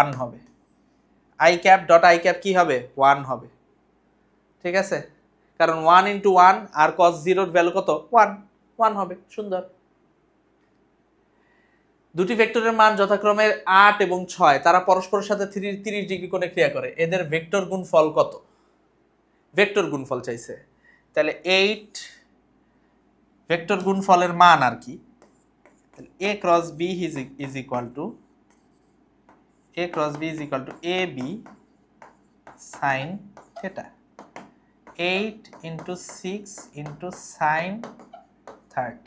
1 হবে। I cap dot I cap কি হবে? 1 হবে, ঠিক আছে? কারণ 1 ইন্টু 1 আর cos 0 এর ভ্যালু কত? 1 হবে। সুন্দর। দুটি ভেক্টরের মান যথাক্রমে 8 এবং 6, তারা পরস্পরের সাথে 30 ডিগ্রি কোণে ক্রিয়া করে, এদের ভেক্টর গুণফল কত? ভেক্টর গুণফল চাইছে। তাহলে 8 ভেক্টর গুণফলের মান আর কি? তাহলে a ক্রস b is equal two ab sin theta, 8 into 6 into sin 30,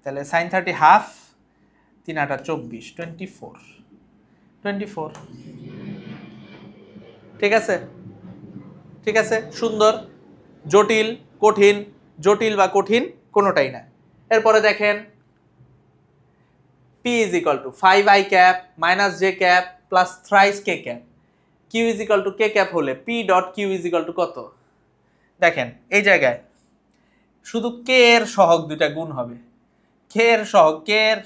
তাহলে sin 30 হাফ, 3 8 24, 24, ঠিক আছে? সুন্দর। জটিল বা কঠিন কোনোটাই না। এরপরে দেখেন p is equal two 5i cap minus j cap plus thrice k cap, q is equal two k cap হলে p dot q is equal to কত? দেখেন এই জায়গায় শুধু k এর সহগ দুইটা গুণ হবে, k এর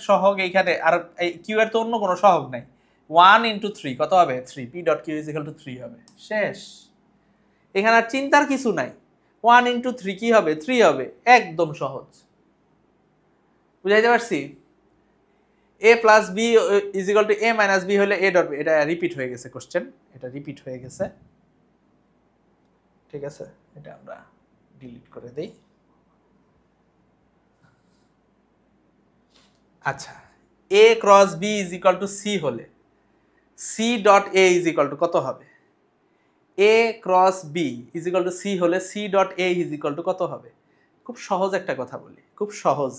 সহগ এইখানে, আর এই q এর তো অন্য কোনো সহগ নাই। 1 ইন্টু 3 কত হবে? 3, p dot q is equal to 3 হবে। শেষ। এখানে আর চিন্তার কিছু নাই। 1 ইন্টু 3 কি হবে? 3 হবে। একদম সহজ। বুঝাইতে পারছি? a plus b is equal to a minus b হলে a ডট b, এটা রিপিট হয়ে গেছে কোশ্চেন, এটা রিপিট হয়ে গেছে, ঠিক আছে? এটা আমরা ডিলিট করে দেই। আচ্ছা, a ক্রস b is equal two c হলে c dot a is equal to কত হবে? a ক্রস b is equal two c হলে c dot a is equal to কত হবে? খুব সহজ একটা কথা বলি, খুব সহজ।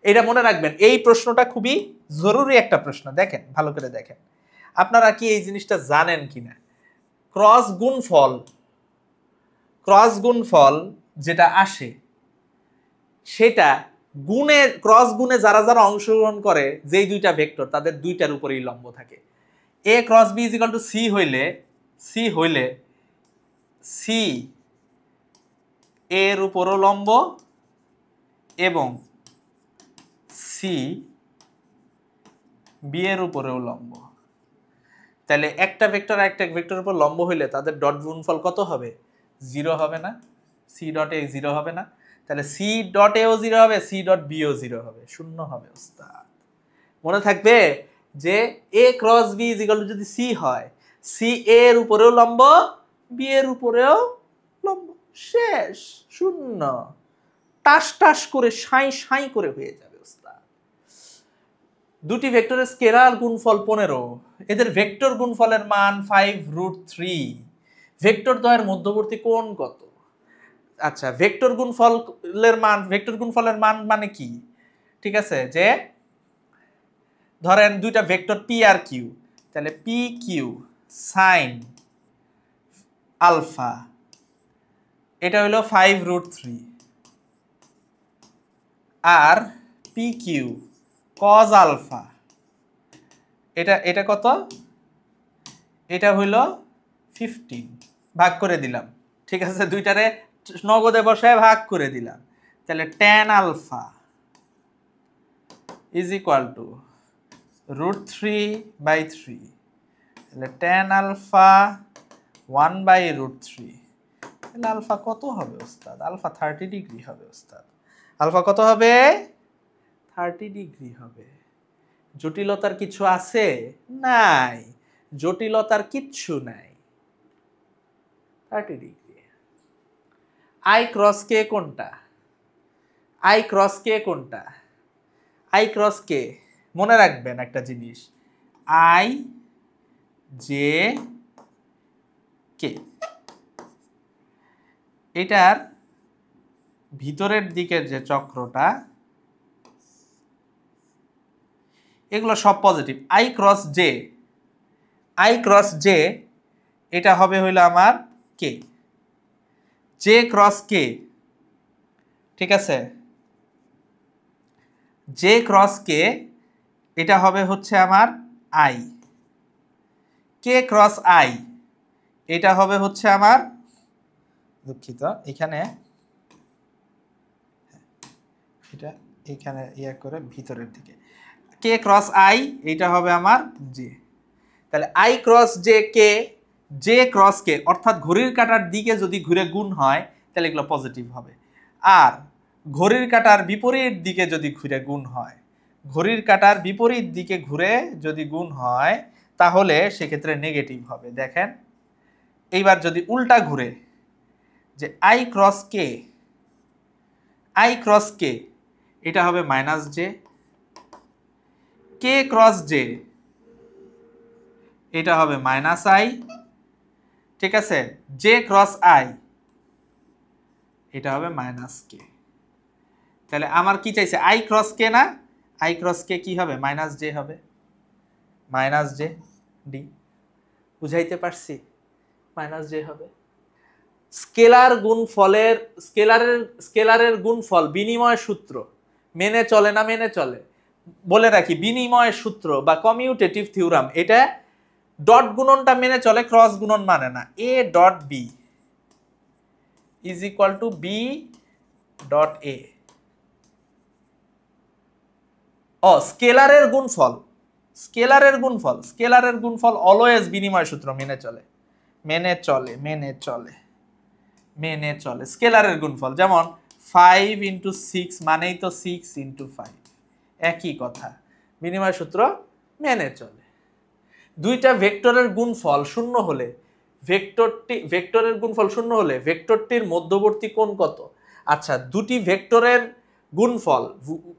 এটা মনে রাখবেন, এই প্রশ্নটা খুবই জরুরি একটা প্রশ্ন। দেখেন, ভালো করে দেখেন, আপনারা কি এই জিনিসটা জানেন কিনা? ক্রস গুণফল যেটা আসে সেটা ক্রস গুণে যারা অংশগ্রহণ করে, যেই দুইটা ভেক্টর তাদের দুইটার উপরেই লম্ব থাকে। A cross B is equal to C হইলে সি এর উপরও লম্ব এবং সি বি এর উপরেও লম্ব। তাহলে একটা ভেক্টর একটা ভেক্টরের উপর লম্ব হইলে তাদের ডট গুণফল কত হবে? 0 হবে না? সি ডট এ 0 হবে না? তাহলে সি ডট এও 0 হবে, সি ডট বিও 0 হবে, শূন্য হবে ওস্তাদ। মনে থাকবে যে A cross B is equal to যদি সি হয়, সি এর উপরেও লম্ব, বি এর উপরেও লম্ব, শেষ, শূন্য, টাস টাস করে সাই সাই করে হয়ে যাবে ওস্তাদ। দুটি ভেক্টরের স্কেলার গুণফল 15, এদের ভেক্টর গুণফলের মান 5√3। ভেক্টর দ্বয়ের মধ্যবর্তী কোণ কত? আচ্ছা, ভেক্টর গুণফলের মান মানে কি? ঠিক আছে, যে ধরেন দুইটা ভেক্টর পি আর কিউ, তাহলে পি কিউ সাইন আলফা, এটা হলো 5√3, আর পি কিউ কজ আলফা, এটা কত? এটা হইলো 15। ভাগ করে দিলাম, ঠিক আছে, দুইটারে নগদে বসায় ভাগ করে দিলাম। তাহলে tan alpha is equal to √3/3। তাহলে tan আলফা 1/√3। তাহলে আলফা কত হবে ওস্তাদ? আলফা 30 ডিগ্রি হবে ওস্তাদ। আলফা কত হবে? 30 ডিগ্রি হবে। জটিলতার কিছু আছে? নাই, জটিলতার কিচ্ছু নাই। 30 ডিগ্রি। আই ক্রস কে কোনটা? আই ক্রস কে কোনটা? আই ক্রস কে মনে রাখবেন একটা জিনিস, আই জে কে। এটার ভিতরের দিকের যে চক্রটা, এগুলো সব পজিটিভ। আই ক্রস জে, এটা হবে হইলো আমার কে। জে ক্রস কে, ঠিক আছে, জে ক্রস কে এটা হবে হচ্ছে আমার আই। কে ক্রস আই এটা হবে হচ্ছে আমার, দুঃখিত, এখানে এটা এখানে ইয়া করে ভিতরের দিকে, কে ক্রস আই এটা হবে আমার জে। তাহলে I cross J K, J cross কে, অর্থাৎ ঘড়ির কাঁটার দিকে যদি ঘুরে গুণ হয় তাহলে এগুলো পজিটিভ হবে। আর ঘড়ির কাঁটার বিপরীত দিকে যদি ঘুরে গুণ হয়, ঘড়ির কাঁটার বিপরীত দিকে ঘুরে যদি গুণ হয় তাহলে সেক্ষেত্রে নেগেটিভ হবে। দেখেন এইবার যদি উল্টা ঘুরে, যে আই ক্রস কে এটা হবে মাইনাস জে, কে ক্রস জে এটা হবে মাইনাস আই, ঠিক আছে, জে ক্রস আই এটা হবে মাইনাস কে। তাহলে আমার কি চাইছে? আই ক্রস কে না? আই ক্রস কে কি হবে? মাইনাস জে হবে, মাইনাস জে ডি। বুঝাইতে পারছি? মাইনাস জে হবে। স্কেলারের গুণফল বিনিময় সূত্র মেনে চলে না মেনে চলে? বলে রাখি, বিনিময় সূত্র বা কমিউটেটিভ থিওরাম, এটা ডট গুণনটা মেনে চলে, ক্রস গুণন মানে না। A dot B is equal to B dot A. স্কেলারের গুণফল অলওয়েজ বিনিময় সূত্র মেনে চলে। স্কেলারের গুণফল যেমন 5 × 6 মানেই তো 6 × 5, একই কথা, বিনিময় সূত্র মেনে চলে। দুইটা ভেক্টরের গুণফল শূন্য হলে, ভেক্টরটির মধ্যবর্তী কোণ কত? আচ্ছা, দুটি ভেক্টরের গুণফল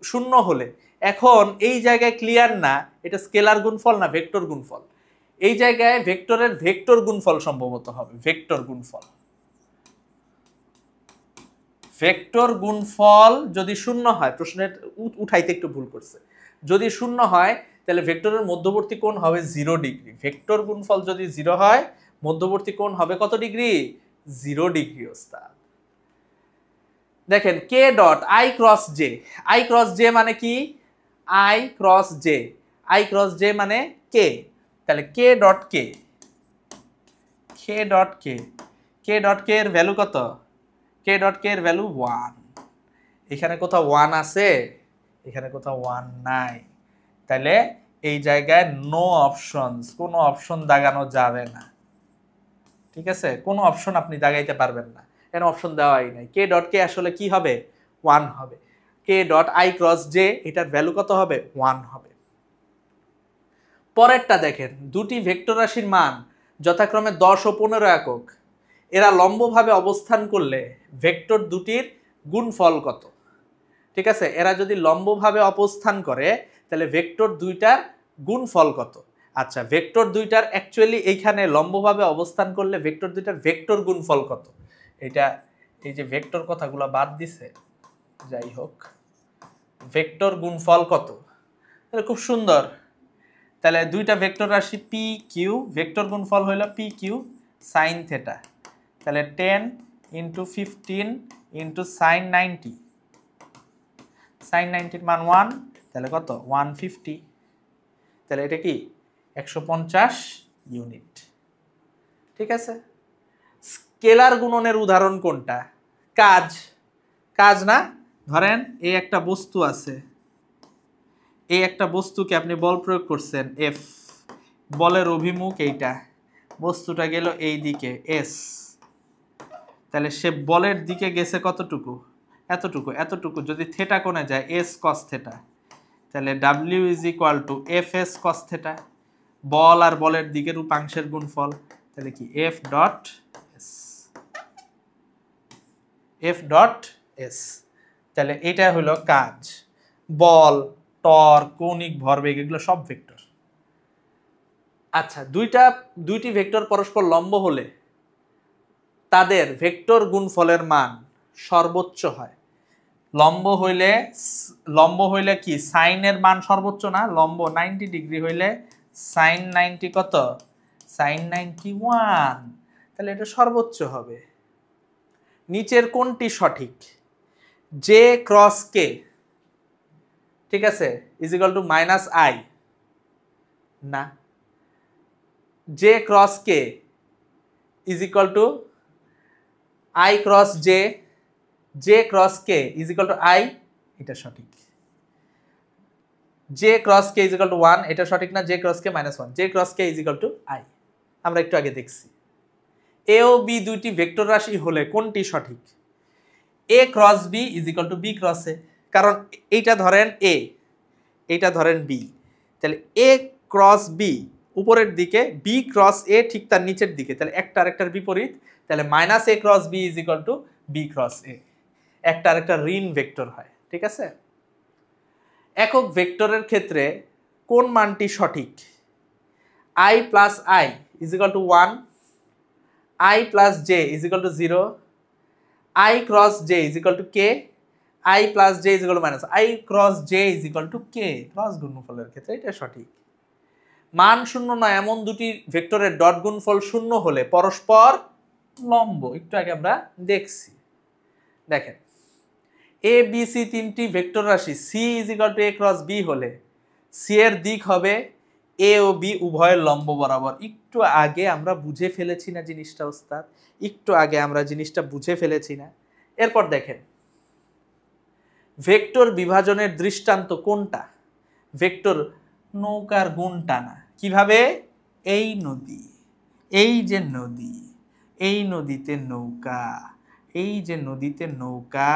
শূন্য হলে, এখন এই জায়গায় ক্লিয়ার না এটা স্কেলার গুণফল না ভেক্টর গুণফল। এই জায়গায় ভেক্টরের ভেক্টর গুণফল সম্ভবত হবে, ভেক্টর গুণফল যদি শূন্য হয়, প্রশ্নের উঠাইতে একটু ভুল করছে, যদি শূন্য হয় তাহলে ভেক্টরের মধ্যবর্তী কোণ হবে 0 ডিগ্রি। ভেক্টর গুণফল যদি 0 হয়, মধ্যবর্তী কোণ হবে কত ডিগ্রি? 0 ডিগ্রি ওস্তাদ। দেখেন কে ডট আই ক্রস জে মানে কি? আই ক্রস জে মানে কে। তাহলে কে ডট কে, কে ডট কে, কে ডট কে এর ভ্যালু কত? কে ডট কে এর ভ্যালু 1। এখানে কোথাও 1 আছে? এখানে কোথাও 1 নাই। তাহলে এই জায়গায় নো অপশনস, কোনো অপশন দাগানো যাবে না। ঠিক আছে, কোনো অপশন আপনি দাগাইতে পারবেন না, এখানে অপশন দেওয়াই নাই। কে ডট কে আসলে কি হবে? 1 হবে। কে ডট আই ক্রস জে, এটার ভ্যালু কত হবে? 1 হবে। পরেরটা দেখেন, দুটি ভেক্টর রাশির মান যথাক্রমে 10 ও 15 একক, এরা লম্বভাবে অবস্থান করলে ভেক্টর দুটির গুণফল কত? ঠিক আছে, এরা যদি লম্বভাবে অবস্থান করে তাহলে ভেক্টর দুইটার গুণফল কত? আচ্ছা, ভেক্টর দুইটার অ্যাকচুয়ালি এইখানে লম্বভাবে অবস্থান করলে ভেক্টর দুইটার ভেক্টর গুণফল কত? এটা এই যে ভেক্টর কথাগুলো বাদ দিছে, যাই হোক, ভেক্টর গুণফল কত? তাহলে খুব সুন্দর, তাহলে দুইটা ভেক্টর রাশি পি কিউ, ভেক্টর গুণফল হইল পি কিউ সাইন থেটা। তাহলে 10 ইন্টু 15 ইন্টু সাইন 90, সাইন 90 মান 1, তাহলে কত? 150। তাহলে এটা কি 150 ইউনিট। ঠিক আছে, স্কেলার গুণনের উদাহরণ কোনটা? কাজ, কাজ না? ধরেন এই একটা বস্তু আছে, এই একটা বস্তুকে আপনি বল প্রয়োগ করছেন এফ, বলের অভিমুখ এইটা, বস্তুটা গেল এই দিকে এস, তাহলে সে বলের দিকে গেছে কতটুকু? এতটুকু। এতটুকু যদি থেটা কোণে যায় এস কস থেটা, তাহলে W is equal to F S cos theta, বল আর বলের দিকের উপাংশের গুণফল, তাহলে কি F dot S, F dot S. তাহলে এটা হলো কাজ। বল, টর্ক, কৌণিক ভরবেগ এগুলো সব ভেক্টর। আচ্ছা, দুইটি ভেক্টর পরস্পর লম্ব হলে তাদের ভেক্টর গুণফলের মান সর্বোচ্চ হয়। লম্ব হইলে কি সাইনের মান সর্বোচ্চ না? লম্ব 90 ডিগ্রি হইলে সাইন 90 কত? সাইন 91, তাহলে এটা সর্বোচ্চ হবে। নিচের কোনটি সঠিক? জে ক্রস কে, ঠিক আছে, is equal to minus I না, J cross K is equal to I cross J, J cross K is equal to I, এটা সঠিক। J cross K is equal to 1, এটা সঠিক না, J cross K minus 1, J cross K is equal to I. আমরা একটু আগে দেখছি। এ ও বি দুইটি ভেক্টর রাশি হলে কোনটি সঠিক? A cross B is equal to B cross A, কারণ এইটা ধরেন এ, এইটা ধরেন বি, তাহলে এ ক্রস বি উপরের দিকে, বি ক্রস এ ঠিক তার নিচের দিকে, তাহলে একটা আরেকটার বিপরীত, তাহলে minus A cross B is equal to B cross A, একটা আরেকটা ঋণ ভেক্টর হয়। ঠিক আছে, একক ভেক্টরের ক্ষেত্রে কোন মানটি সঠিক? I plus I is equal to 1, I plus J is equal to 0, I cross J is equal to K, I plus J is equal to minus I cross J is equal to K. Cross গুণফলের ক্ষেত্রে এটা সঠিক। মান শূন্য নয় এমন দুটি ভেক্টরের ডট গুণফল শূন্য হলে পরস্পর লম্ব, একটু আগে আমরা দেখছি। দেখেন, এ বি সি তিনটি ভেক্টর রাশি C is equal to A cross B হলে সি এর দিক হবে এ ও বি উভয়ের লম্ব বরাবর। একটু আগে আমরা বুঝে ফেলেছি না জিনিসটা ওস্তাদ? একটু আগে আমরা জিনিসটা বুঝে ফেলেছি না? এরপর দেখেন, ভেক্টর বিভাজনের দৃষ্টান্ত কোনটা? ভেক্টর নৌকার গুণ টানা। কিভাবে? এই নদী, এই যে নদী, এই নদীতে নৌকা, এই যে নদীতে নৌকা,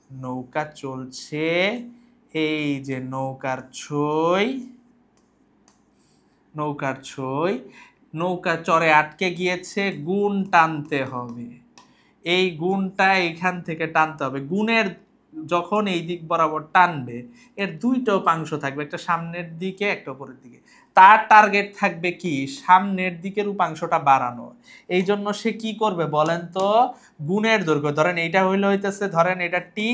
নৌকা চলছে, এই যে নৌকার ছই, নৌকার ছই, নৌকা চরে আটকে গিয়েছে, গুণ টানতে হবে। এই গুণটা এখান থেকে টানতে হবে। গুণের যখন এই দিক বরাবর টানবে, এর দুইটা উপাংশ থাকবে, একটা সামনের দিকে একটা উপরের দিকে। তার টার্গেট থাকবে কি? সামনের দিকের উপাংশটা বাড়ানো। এই জন্য সে কি করবে বলেন তো? গুণের দৈর্ঘ্য, ধরেন এইটা হইতেছে, ধরেন এটা টি,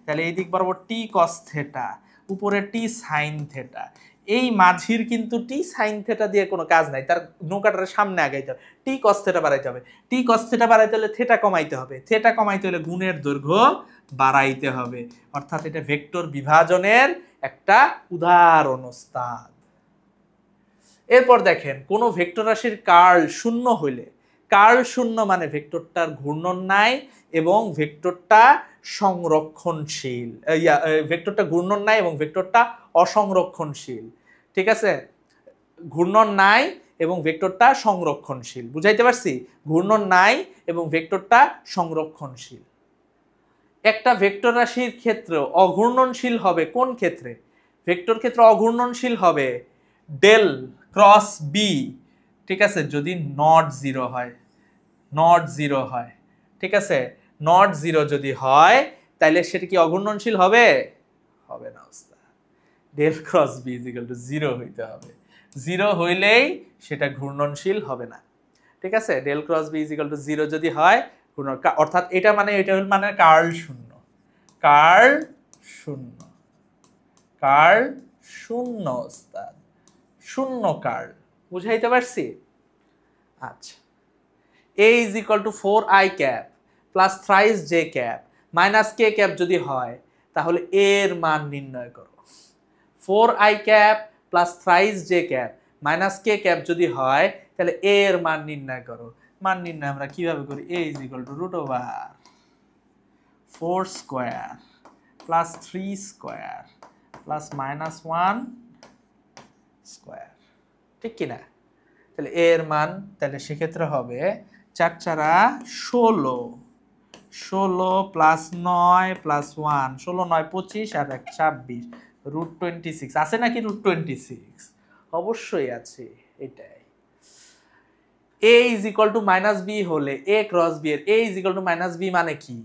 তাহলে এই দিক বরাবর টি কস থেটা, উপরে টি সাইন থেটা। এই মাঝির কিন্তু টি সাইন থেটা দিয়ে কোনো কাজ নাই, তার নৌকাটার সামনে আগাইতে হবে, টি কস থেটা বাড়াইতে হবে। টি কস থেটা বাড়াইতে হলে থেটা কমাইতে হবে, থেটা কমাইতে হলে গুণের দৈর্ঘ্য বাড়াইতে হবে। অর্থাৎ এটা ভেক্টর বিভাজনের একটা উদাহরণ ওস্তাদ। এরপর দেখেন কোন ভেক্টর রাশির কার্ল শূন্য হইলে, কার্ল শূন্য মানে ভেক্টরটার ঘূর্ণন নাই এবং ভেক্টরটা সংরক্ষণশীল, ভেক্টরটা ঘূর্ণন নাই এবং ভেক্টরটা অসংরক্ষণশীল। ঠিক আছে, ঘূর্ণন নাই এবং ভেক্টরটা সংরক্ষণশীল, বুঝাইতে পারছি? ঘূর্ণন নাই এবং ভেক্টরটা সংরক্ষণশীল। একটা ভেক্টর রাশির ক্ষেত্রে অঘূর্ণনশীল হবে কোন ক্ষেত্রে? ভেক্টর ক্ষেত্র অঘূর্ণনশীল হবে ডেল ক্রস বি, ঠিক আছে, যদি নট জিরো হয়, নট জিরো হয়, ঠিক আছে, নট জিরো যদি হয় তাহলে সেটা কি অঘূর্ণনশীল হবে? হবে না। অবস্থা del cross B is equal to zero হইতে হবে, জিরো হইলেই সেটা ঘূর্ণনশীল হবে না। ঠিক আছে, del cross B is equal to zero যদি হয় ঘূর্ণন, অর্থাৎ এটা মানে এটা হল মানে কার্ল শূন্য, কার্ল শূন্য, কার্ল শূন্য, ওস্তাদ শূন্য কার্ল, বুঝাইতে পারছি? আচ্ছা, a is equal to 4i cap plus thrice j cap minus k cap যদি হয় তাহলে a এর মান নির্ণয় করো। 4i cap plus thrice j cap minus k cap যদি হয় তাহলে a এর মান নির্ণয় করো। মান নির্ণয় আমরা কিভাবে করি? a is equal to root over 4 square plus 3 square plus minus 1 square, ঠিক কি না? তাহলে a এর মান তাহলে সেক্ষেত্রে হবে 4 চারা 16, 16 প্লাস 9 প্লাস 1, 16 9 25 আর 1 26, রুট 26 আছে নাকি? রুট 26 অবশ্যই আছে। এটাই a is equal to minus b হলে a ক্রস b এর a is equal to minus b মানে কি?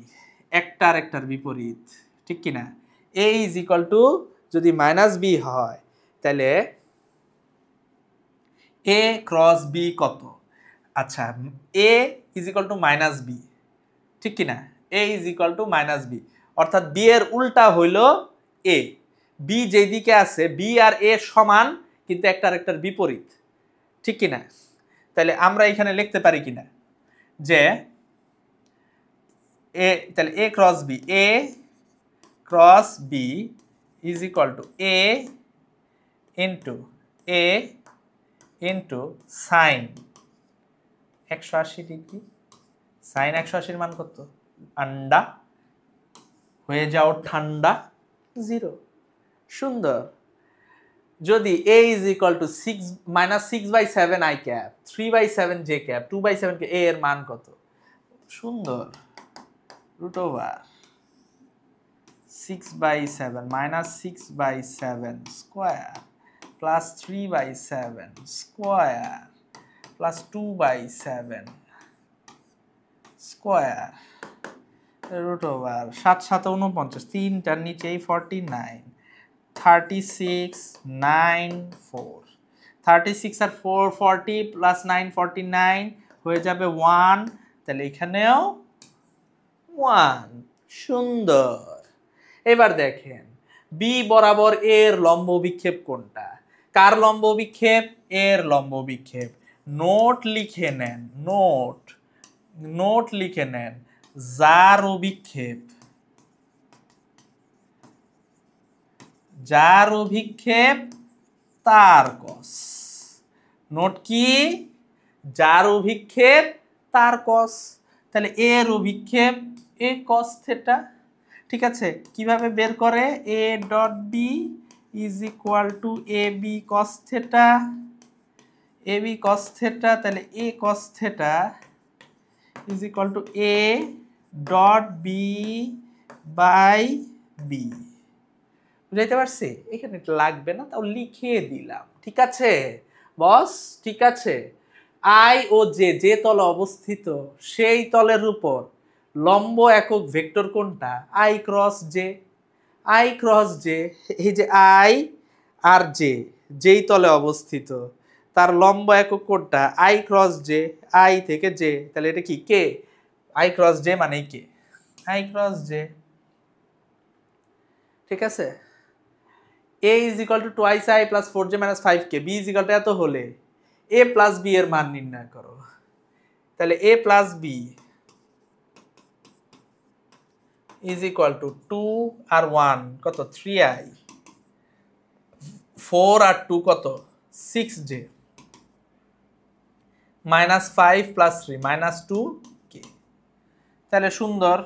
একটার একটার বিপরীত, ঠিক কি না? a is equal to যদি মাইনাস b হয় তাহলে a ক্রস b কত? আচ্ছা, a is equal to minus b, ঠিক কি না? a is equal to minus b, অর্থাৎ b এর উল্টা হইল a, b যেই দিকে আছে b আর a সমান কিন্তু একটার একটার বিপরীত, ঠিক কি না? তাহলে আমরা এখানে লিখতে পারি কিনা যে a, তাহলে a ক্রস b, a ক্রস b is equal to a into sin 180 degree. Sine 180 এর মান কত? আন্ডা হয়ে যাও ঠান্ডা 0। সুন্দর। যদি a is equal to 6 minus 6/7 i cap 3/7 j cap 2/7 K a এর মান কত? সুন্দর, root over 6/7 minus 6/7 square plus 3/7 square plus 2/7 square root over 7 7 49, 3টার নিচেই 49, 36 9 4, 36 আর 4 40 প্লাস 9 49 হয়ে যাবে 1, তাহলে এখানেও 1। সুন্দর। এবার দেখেন b বরাবর এর লম্ব বিক্ষেপ কোনটা? কার লম্ব বিক্ষেপ? এর লম্ব বিক্ষেপ। নোট লিখে নেন, নোট, নোট লিখে নেন, যার অভিক্ষেপ, যার অভিক্ষেপ তার কস। নোট কি? যার অভিক্ষেপ তার কস। তাহলে এর অভিক্ষেপ এ কস থেটা, ঠিক আছে? কিভাবে বের করে? a dot B is equal to A B cos theta, A B cos theta, তাহলে A cos theta is equal to A dot B by B. বুঝাইতে পারছি? এখানে লাগবে না, তাও লিখে দিলাম, ঠিক আছে বস? ঠিক আছে। আই ও জে যে তলে অবস্থিত সেই তলের উপর লম্ব একক ভেক্টর কোনটা? I cross J, I cross J. এই যে আই আর জে যেই তলে অবস্থিত তার লম্ব একক কোনটা? আই ক্রস জে, আই থেকে জে, তাহলে এটা কি? কে। আই ক্রস জে মানে কে, আই ক্রস জে, ঠিক আছে? a is equal to twice i plus 4j minus 5k, b is equal to এত হলে a plus b এর মান নির্ণয় করো। তাহলে a plus b is equal to 2 আর 1 কত? 3i, 4 আর 2 কত? 6j, -5 plus 3 -2k। তাহলে সুন্দর,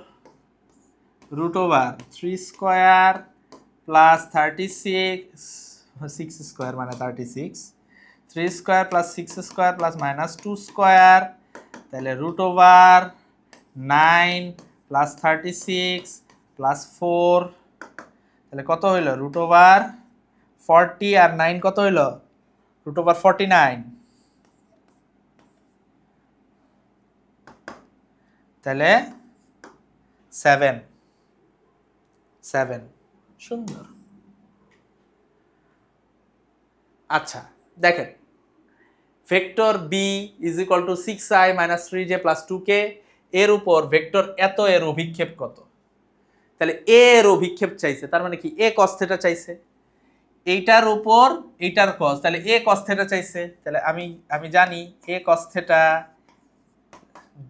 √3 স্কয়ার প্লাস 36 6 স্কয়ার মানে 36, 3 square plus 6 square plus -2 square, তাহলে √9 প্লাস 36 প্লাস 4, তাহলে কত হইল? √40 আর 9 কত হইল? √49। তাহলে 7 সুন্দর। আচ্ছা দেখেন, vector B is equal to 6i - 3j + 2k এর উপর ভেক্টর এত এর অভিক্ষেপ কত? তাহলে এ এর অভিক্ষেপ চাইছে, তার মানে কি এ cos θ চাইছে, এইটার উপর এইটার cos, তাহলে এ cos θ চাইছে। তাহলে আমি জানি এ cos θ,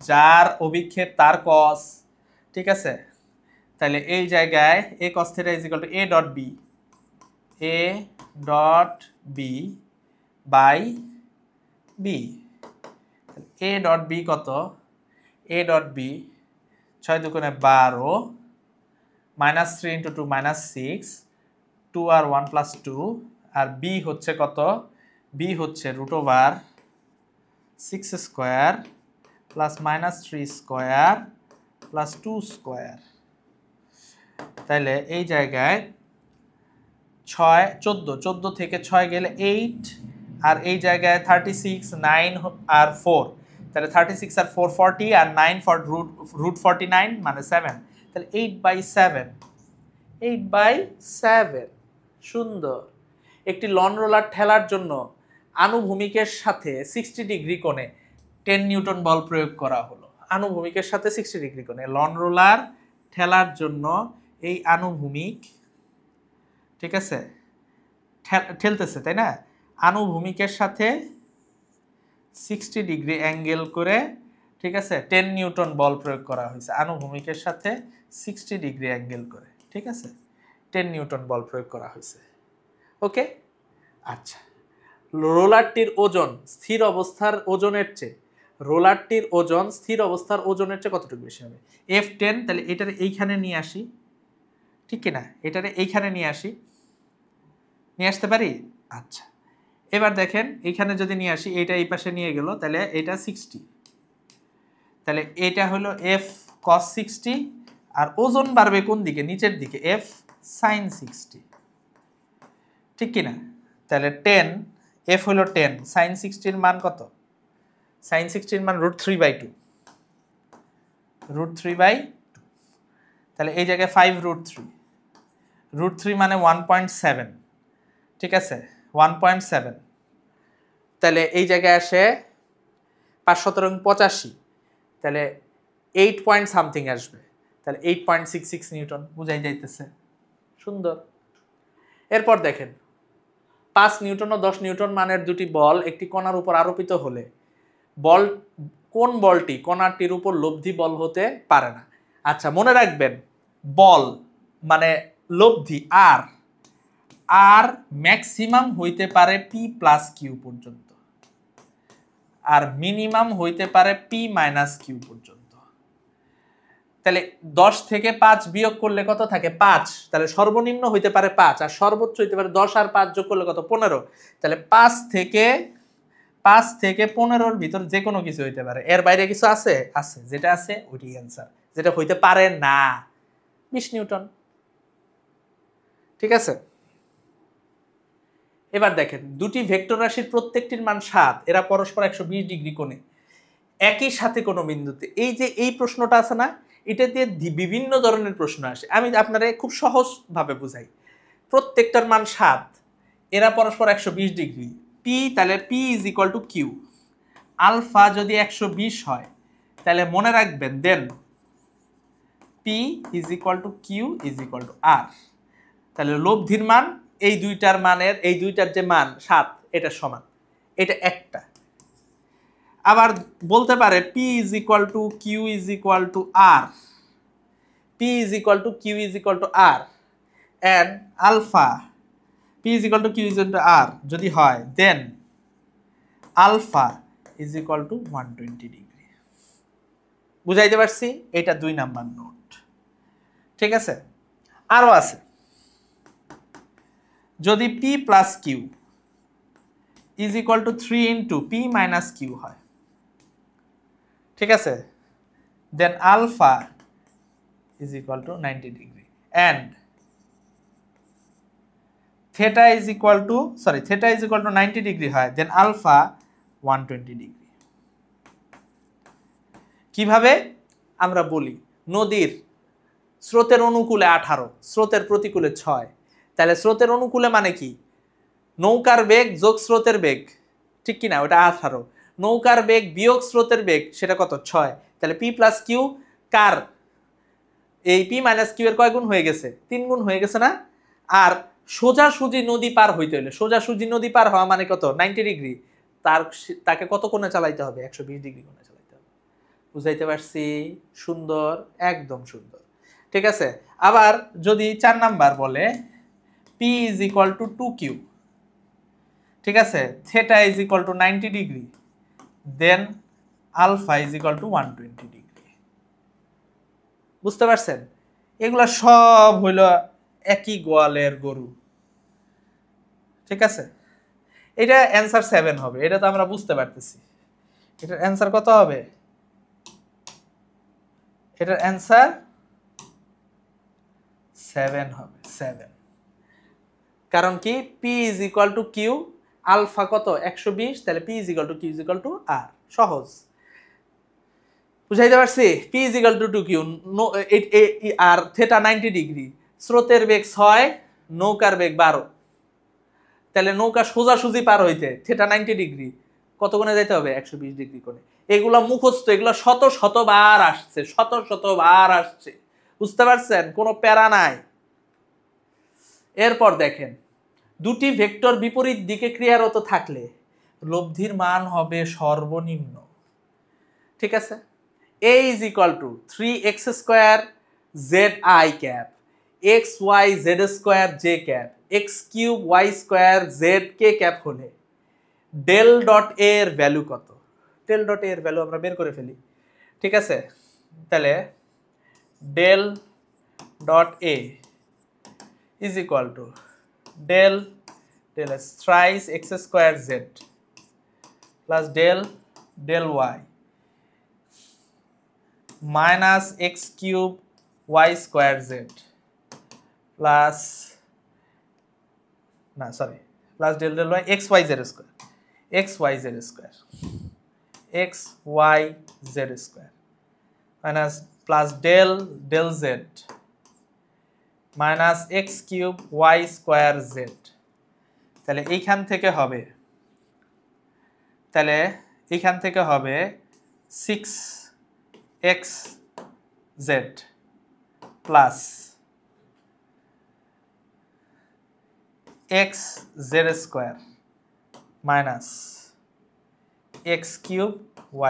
যার অভিক্ষেপ তার cos, ঠিক আছে। তাহলে এই জায়গায় A cos θ is equal to a dot B by B. A dot B কত? এ ডট বি 6 দুগুণে 12 -3 × 2 -6, 2 আর 1 প্লাস 2, আর বি হচ্ছে কত? বি হচ্ছে √6 square plus -3 square plus 2 square. তাহলে এই জায়গায় 6 14 থেকে 6 গেলে 8, আর এই জায়গায় 36 9 আর 4, তাহলে 36 আর 4 40, আর 9 ফর √49 মানে 7, তাহলে 8/7। সুন্দর। একটি লন রোলার ঠেলার জন্য আনুভূমিকের সাথে 60 ডিগ্রি কোণে 10 নিউটন বল প্রয়োগ করা হলো। আনুভূমিকের সাথে 60 ডিগ্রি কোণে লন রোলার ঠেলার জন্য এই আনুভূমিক, ঠিক আছে, ঠেলতেছে, তাই না? আনুভূমিকের সাথে 60 ডিগ্রি অ্যাঙ্গেল করে, ঠিক আছে, 10 নিউটন বল প্রয়োগ করা হয়েছে। আনুভূমিকের সাথে 60 ডিগ্রি অ্যাঙ্গেল করে, ঠিক আছে, 10 নিউটন বল প্রয়োগ করা হয়েছে। ওকে, আচ্ছা। রোলারটির ওজন স্থির অবস্থার ওজনের চেয়ে, রোলারটির ওজন স্থির অবস্থার ওজনের চেয়ে কতটুকু বেশি হবে? F10, তাহলে এটারে এইখানে নিয়ে আসি, ঠিক কিনা? এটারে এইখানে নিয়ে আসতে পারি? আচ্ছা, এবার দেখেন এইখানে যদি নিয়ে আসি, এটা এই পাশে নিয়ে গেল, তাহলে এটা 60, তাহলে এটা হলো F cos 60, আর ওজন বাড়বে কোন দিকে? নিচের দিকে, F sin 60, ঠিক কিনা? তাহলে 10, F হলো 10, sin 60 মান কত? sin 60 মান √3/2, তাহলে এই জায়গায় 5√3 মানে 1.7, ঠিক আছে, 1.7, তাহলে এই জায়গায় আসে 5 × 85, তাহলে 8 পয়েন্ট সামথিং আসবে, তাহলে 8.66 নিউটন, বুঝাই যাইতেছে। সুন্দর। এরপর দেখেন 5 নিউটন ও 10 নিউটন মানের দুটি বল একটি কণার উপর আরোপিত হলে কোন বলটি কণাটির উপর লব্ধি বল হতে পারে না? আচ্ছা, মনে রাখবেন বল মানে লব্ধি আর ম্যাক্সিমাম হইতে পারে P + Q পর্যন্ত, আর মিনিমাম হইতে পারে P - Q পর্যন্ত। তাহলে 10 থেকে 5 বিয়োগ করলে কত থাকে? 5, তাহলে সর্বনিম্ন হইতে পারে 5, আর সর্বোচ্চ হইতে পারে 10, আর 5 যোগ করলে কত? 15, তাহলে 5 থেকে 15-র ভিতর যে কোনো কিছু হইতে পারে। এর বাইরে কিছু আছে? যেটা আছে ওইটাই অ্যান্সার, যেটা হইতে পারে না 20 নিউটন, ঠিক আছে। এবার দেখেন দুটি ভেক্টর রাশির প্রত্যেকটির মান 7, এরা পরস্পর 120 ডিগ্রি কোণে একই সাথে কোনো বিন্দুতে। এই যে এই প্রশ্নটা আছে না, এটা দিয়ে বিভিন্ন ধরনের প্রশ্ন আসে। আমি আপনারা খুব সহজভাবে বুঝাই। প্রত্যেকটার মান 7, এরা পরস্পর 120 ডিগ্রি, পি, তাহলে P = Q। আলফা যদি 120 হয়, তাহলে মনে রাখবেন দেন P = Q = R। তাহলে লব্ধির মান এই দুইটার মানের, এই দুইটার যে মান 7, এটা সমান, এটা একটা। আবার বলতে পারে P = Q = R, P = Q = R, and alpha P = Q = R যদি হয়, দেন alpha is equal to 120 degree. বুঝাইতে পারছি? এটা 2 নাম্বার নোট। ঠিক আছে, আরো আছে। যদি p plus Q is equal to 3 into p minus Q হয়, ঠিক আছে, then alpha is equal to 90 degree and theta is equal to 90 degree হয়, দেন আলফা 120 ডিগ্রি। কিভাবে আমরা বলি, নদীর স্রোতের অনুকূলে 18, স্রোতের প্রতিকূলে 6, তাহলে স্রোতের অনুকূলে মানে কি, নৌকার বেগ যোগ স্রোতের বেগ, ঠিক কি না, ওটা 18, নৌকার বেগ বিয়োগ স্রোতের বেগ সেটা কত, 6, তাহলে p প্লাস কিউ কার, এই p মাইনাস কিউ এর কয় গুণ হয়ে গেছে, 3 গুণ হয়ে গেছে না। আর সোজাসুজি নদী পার হইতে হলে, সোজাসুজি নদী পার হওয়া মানে কত, 90 ডিগ্রি, তাকে কত কোণে চালাইতে হবে, 120 ডিগ্রি কোণে চালাইতে হবে। বুঝাইতে পারছি? সুন্দর, একদম সুন্দর। ঠিক আছে, আবার যদি 4 নাম্বার বলে p is equal to 2q, ঠিক আছে, theta is equal to 90 degree, then alpha is equal to 120 degree. বুঝতে পারছেন? এগুলা সব হইল একই গোয়ালের গরু। ঠিক আছে, এটা অ্যান্সার 7 হবে, এটা তো আমরা বুঝতে পারতেছি। এটার অ্যান্সার কত হবে? এটার অ্যান্সার 7 হবে, 7। কারণ কি, p is equal to Q, alpha কত 120, তাহলে p is equal to Q is equal to R. সহজ, বুঝাইতে পারছি? p is equal to 2q আর থিটা 90 ডিগ্রি, স্রোতের বেগ 6, নৌকার বেগ 12, তাহলে নৌকা সোজাসুজি পার হইতে থিটা 90 ডিগ্রি কত কোণে যাইতে হবে, 120 ডিগ্রি কোণে। এগুলা মুখস্থ, এগুলা শত শতবার আসছে, শত শতবার আসছে। বুঝতে পারছেন? কোনো প্যারা নাই। এরপর দেখেন, দুটি ভেক্টর বিপরীত দিকে ক্রিয়ারত থাকলে লব্ধির মান হবে সর্বনিম্ন। ঠিক আছে, a is equal to 3x square zi cap xy z square j cap x cube y square z k cap হলে ডেল ডট a এর ভ্যালু কত? ডেল ডট a এর ভ্যালু আমরা বের করে ফেলি। ঠিক আছে, তাহলে del dot a is equal to del s thrice x square z plus del y minus x cube y square z plus del y xy z square minus plus del z minus x cube y square z। তাহলে এইখান থেকে হবে 6xz plus xz square minus x cube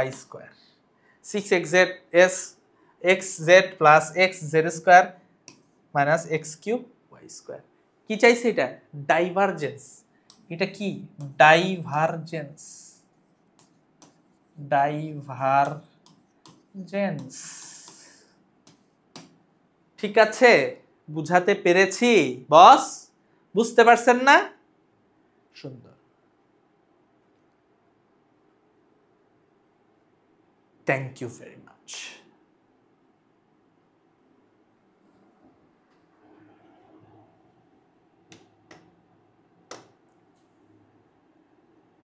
y square, 6xz plus xz square minus x cube y square. কি চাইছে? এটা ডাইভারজেন্স। এটা কি? ডাইভারজেন্স। ঠিক আছে, বুঝাতে পেরেছি বস? বুঝতে পারছেন না? সুন্দর, থ্যাংক ইউ ভেরি মাচ।